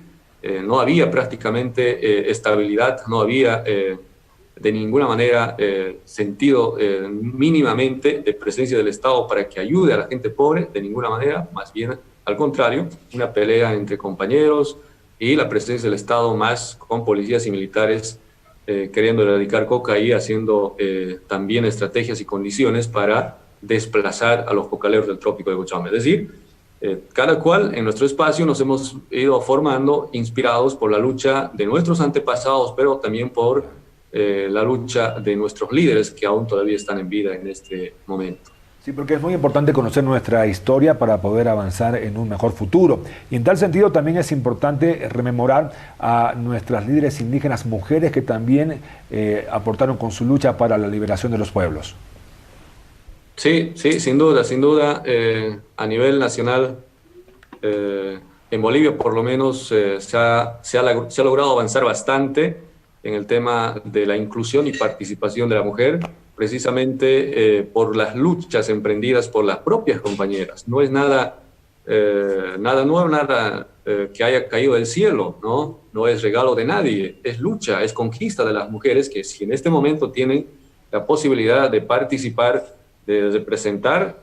no había prácticamente estabilidad, no había de ninguna manera sentido mínimamente de presencia del Estado para que ayude a la gente pobre, de ninguna manera, más bien al contrario, una pelea entre compañeros y la presencia del Estado más con policías y militares queriendo erradicar coca y haciendo también estrategias y condiciones para desplazar a los cocaleros del trópico de Cochabamba. Es decir, cada cual en nuestro espacio nos hemos ido formando, inspirados por la lucha de nuestros antepasados, pero también por la lucha de nuestros líderes que aún todavía están en vida en este momento. Sí, porque es muy importante conocer nuestra historia para poder avanzar en un mejor futuro. Y en tal sentido también es importante rememorar a nuestras líderes indígenas mujeres que también aportaron con su lucha para la liberación de los pueblos. Sí, sin duda. A nivel nacional, en Bolivia por lo menos se ha logrado avanzar bastante en el tema de la inclusión y participación de la mujer, precisamente por las luchas emprendidas por las propias compañeras. No es nada nuevo, nada que haya caído del cielo, ¿no? No es regalo de nadie, es lucha, es conquista de las mujeres que si en este momento tienen la posibilidad de participar, de representar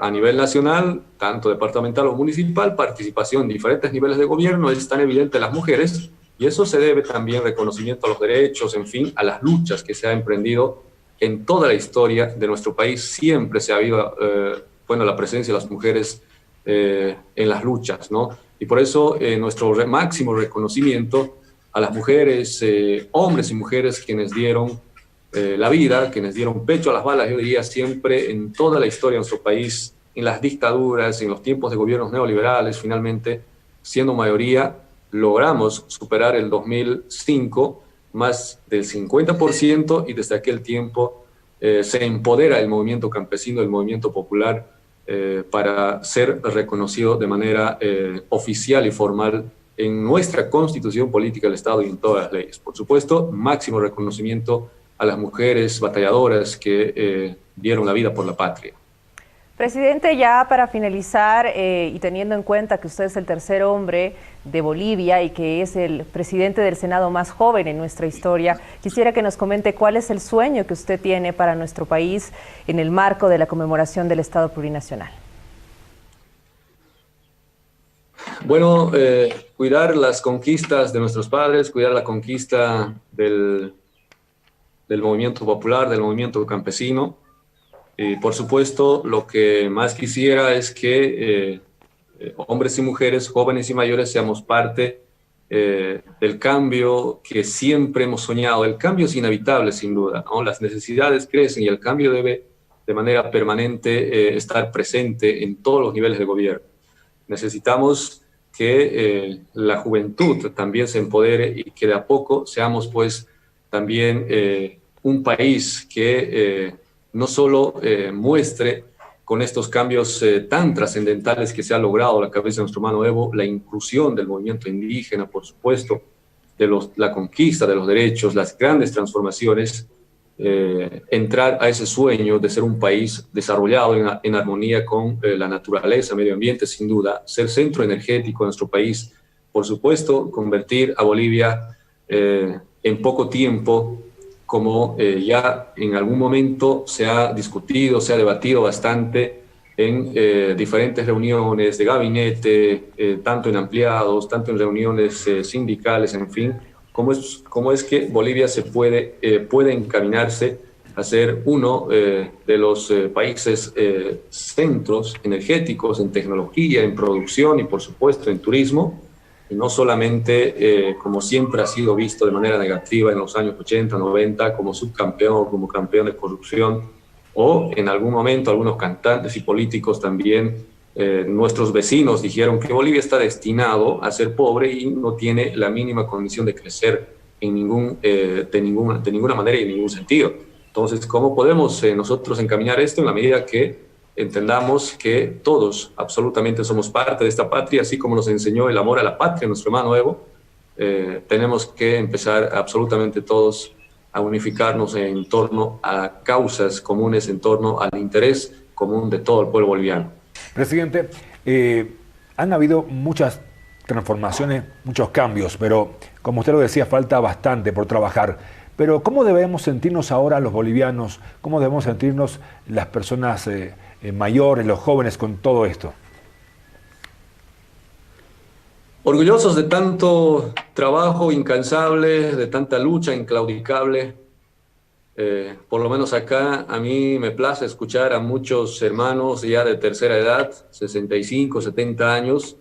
a nivel nacional, tanto departamental o municipal, participación en diferentes niveles de gobierno, es tan evidente las mujeres, y eso se debe también reconocimiento a los derechos, en fin, a las luchas que se ha emprendido en toda la historia de nuestro país. Siempre se ha habido la presencia de las mujeres en las luchas, ¿no? Y por eso nuestro máximo reconocimiento a las mujeres, hombres y mujeres quienes dieron la vida, quienes dieron pecho a las balas, yo diría siempre en toda la historia de nuestro país, en las dictaduras, en los tiempos de gobiernos neoliberales, finalmente, siendo mayoría, logramos superar el 2005 más del 50% y desde aquel tiempo se empodera el movimiento campesino, el movimiento popular para ser reconocido de manera oficial y formal en nuestra constitución política del Estado y en todas las leyes. Por supuesto, máximo reconocimiento a las mujeres batalladoras que dieron la vida por la patria. Presidente, ya para finalizar y teniendo en cuenta que usted es el tercer hombre de Bolivia y que es el presidente del Senado más joven en nuestra historia, quisiera que nos comente cuál es el sueño que usted tiene para nuestro país en el marco de la conmemoración del Estado plurinacional. Bueno, cuidar las conquistas de nuestros padres, cuidar la conquista del movimiento popular, del movimiento campesino. Y por supuesto, lo que más quisiera es que hombres y mujeres, jóvenes y mayores, seamos parte del cambio que siempre hemos soñado. El cambio es inevitable, sin duda, ¿no? Las necesidades crecen y el cambio debe de manera permanente estar presente en todos los niveles de gobierno. Necesitamos que la juventud también se empodere y que de a poco seamos pues también un país que no solo muestre con estos cambios tan trascendentales que se ha logrado a la cabeza de nuestro hermano Evo, la inclusión del movimiento indígena, por supuesto, la conquista de los derechos, las grandes transformaciones, entrar a ese sueño de ser un país desarrollado en armonía con la naturaleza, medio ambiente, sin duda, ser centro energético de nuestro país, por supuesto, convertir a Bolivia en poco tiempo, como ya en algún momento se ha discutido, se ha debatido bastante en diferentes reuniones de gabinete, tanto en ampliados, tanto en reuniones sindicales, en fin, cómo es que Bolivia puede encaminarse a ser uno de los países centros energéticos en tecnología, en producción y por supuesto en turismo, y no solamente, como siempre ha sido visto de manera negativa en los años 80, 90, como subcampeón o como campeón de corrupción, o en algún momento algunos cantantes y políticos también, nuestros vecinos dijeron que Bolivia está destinado a ser pobre y no tiene la mínima condición de crecer de ninguna manera y en ningún sentido. Entonces, ¿cómo podemos nosotros encaminar esto? En la medida que entendamos que todos absolutamente somos parte de esta patria, así como nos enseñó el amor a la patria nuestro hermano Evo, tenemos que empezar absolutamente todos a unificarnos en torno a causas comunes, en torno al interés común de todo el pueblo boliviano. Presidente, han habido muchas transformaciones, muchos cambios, pero como usted lo decía, falta bastante por trabajar. Pero ¿cómo debemos sentirnos ahora los bolivianos? ¿Cómo debemos sentirnos las personas mayores, los jóvenes con todo esto? Orgullosos de tanto trabajo incansable, de tanta lucha inclaudicable. Por lo menos acá a mí me place escuchar a muchos hermanos ya de tercera edad, 65, 70 años,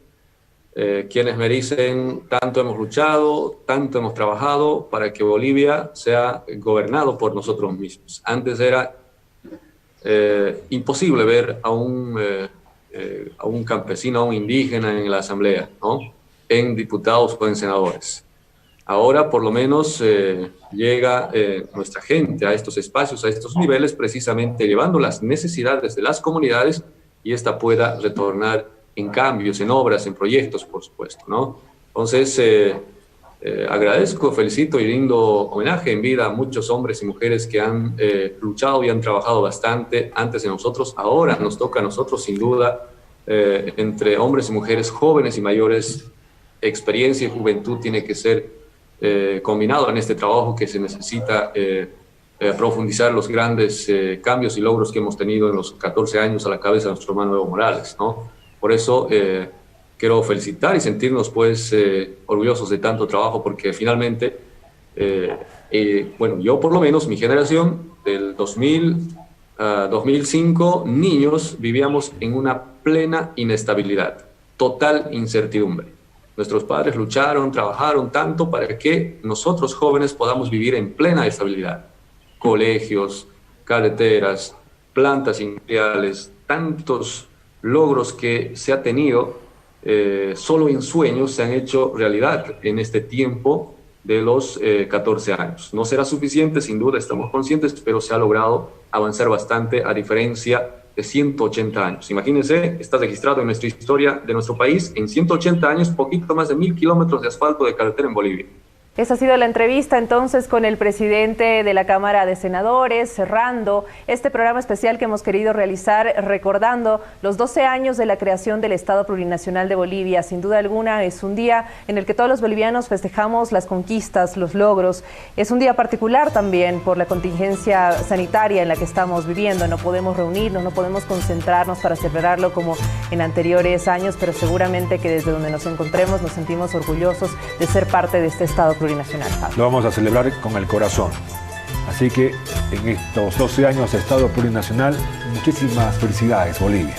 quienes me dicen, tanto hemos luchado, tanto hemos trabajado para que Bolivia sea gobernado por nosotros mismos. Antes era imposible ver a un campesino, a un indígena en la asamblea, ¿no? En diputados o en senadores. Ahora por lo menos llega nuestra gente a estos espacios, a estos niveles, precisamente llevando las necesidades de las comunidades y esta pueda retornar en cambios, en obras, en proyectos, por supuesto, ¿no? Entonces, agradezco, felicito y rindo homenaje en vida a muchos hombres y mujeres que han luchado y han trabajado bastante antes de nosotros. Ahora nos toca a nosotros, sin duda, entre hombres y mujeres, jóvenes y mayores, experiencia y juventud tiene que ser combinado en este trabajo que se necesita profundizar los grandes cambios y logros que hemos tenido en los 14 años a la cabeza de nuestro hermano Evo Morales, ¿no? Por eso quiero felicitar y sentirnos pues orgullosos de tanto trabajo, porque finalmente, bueno, yo por lo menos, mi generación del 2000 a 2005, niños vivíamos en una plena inestabilidad, total incertidumbre. Nuestros padres lucharon, trabajaron tanto para que nosotros jóvenes podamos vivir en plena estabilidad. Colegios, carreteras, plantas industriales, tantos logros que se ha tenido, solo en sueños se han hecho realidad en este tiempo de los 14 años. No será suficiente, sin duda, estamos conscientes, pero se ha logrado avanzar bastante a diferencia de 180 años. Imagínense, está registrado en nuestra historia de nuestro país, en 180 años, poquito más de 1000 kilómetros de asfalto de carretera en Bolivia. Esa ha sido la entrevista entonces con el presidente de la Cámara de Senadores, cerrando este programa especial que hemos querido realizar recordando los 12 años de la creación del Estado Plurinacional de Bolivia. Sin duda alguna es un día en el que todos los bolivianos festejamos las conquistas, los logros. Es un día particular también por la contingencia sanitaria en la que estamos viviendo. No podemos reunirnos, no podemos concentrarnos para celebrarlo como en anteriores años, pero seguramente que desde donde nos encontremos nos sentimos orgullosos de ser parte de este Estado Plurinacional. Lo vamos a celebrar con el corazón. Así que en estos 12 años de Estado Plurinacional, muchísimas felicidades, Bolivia.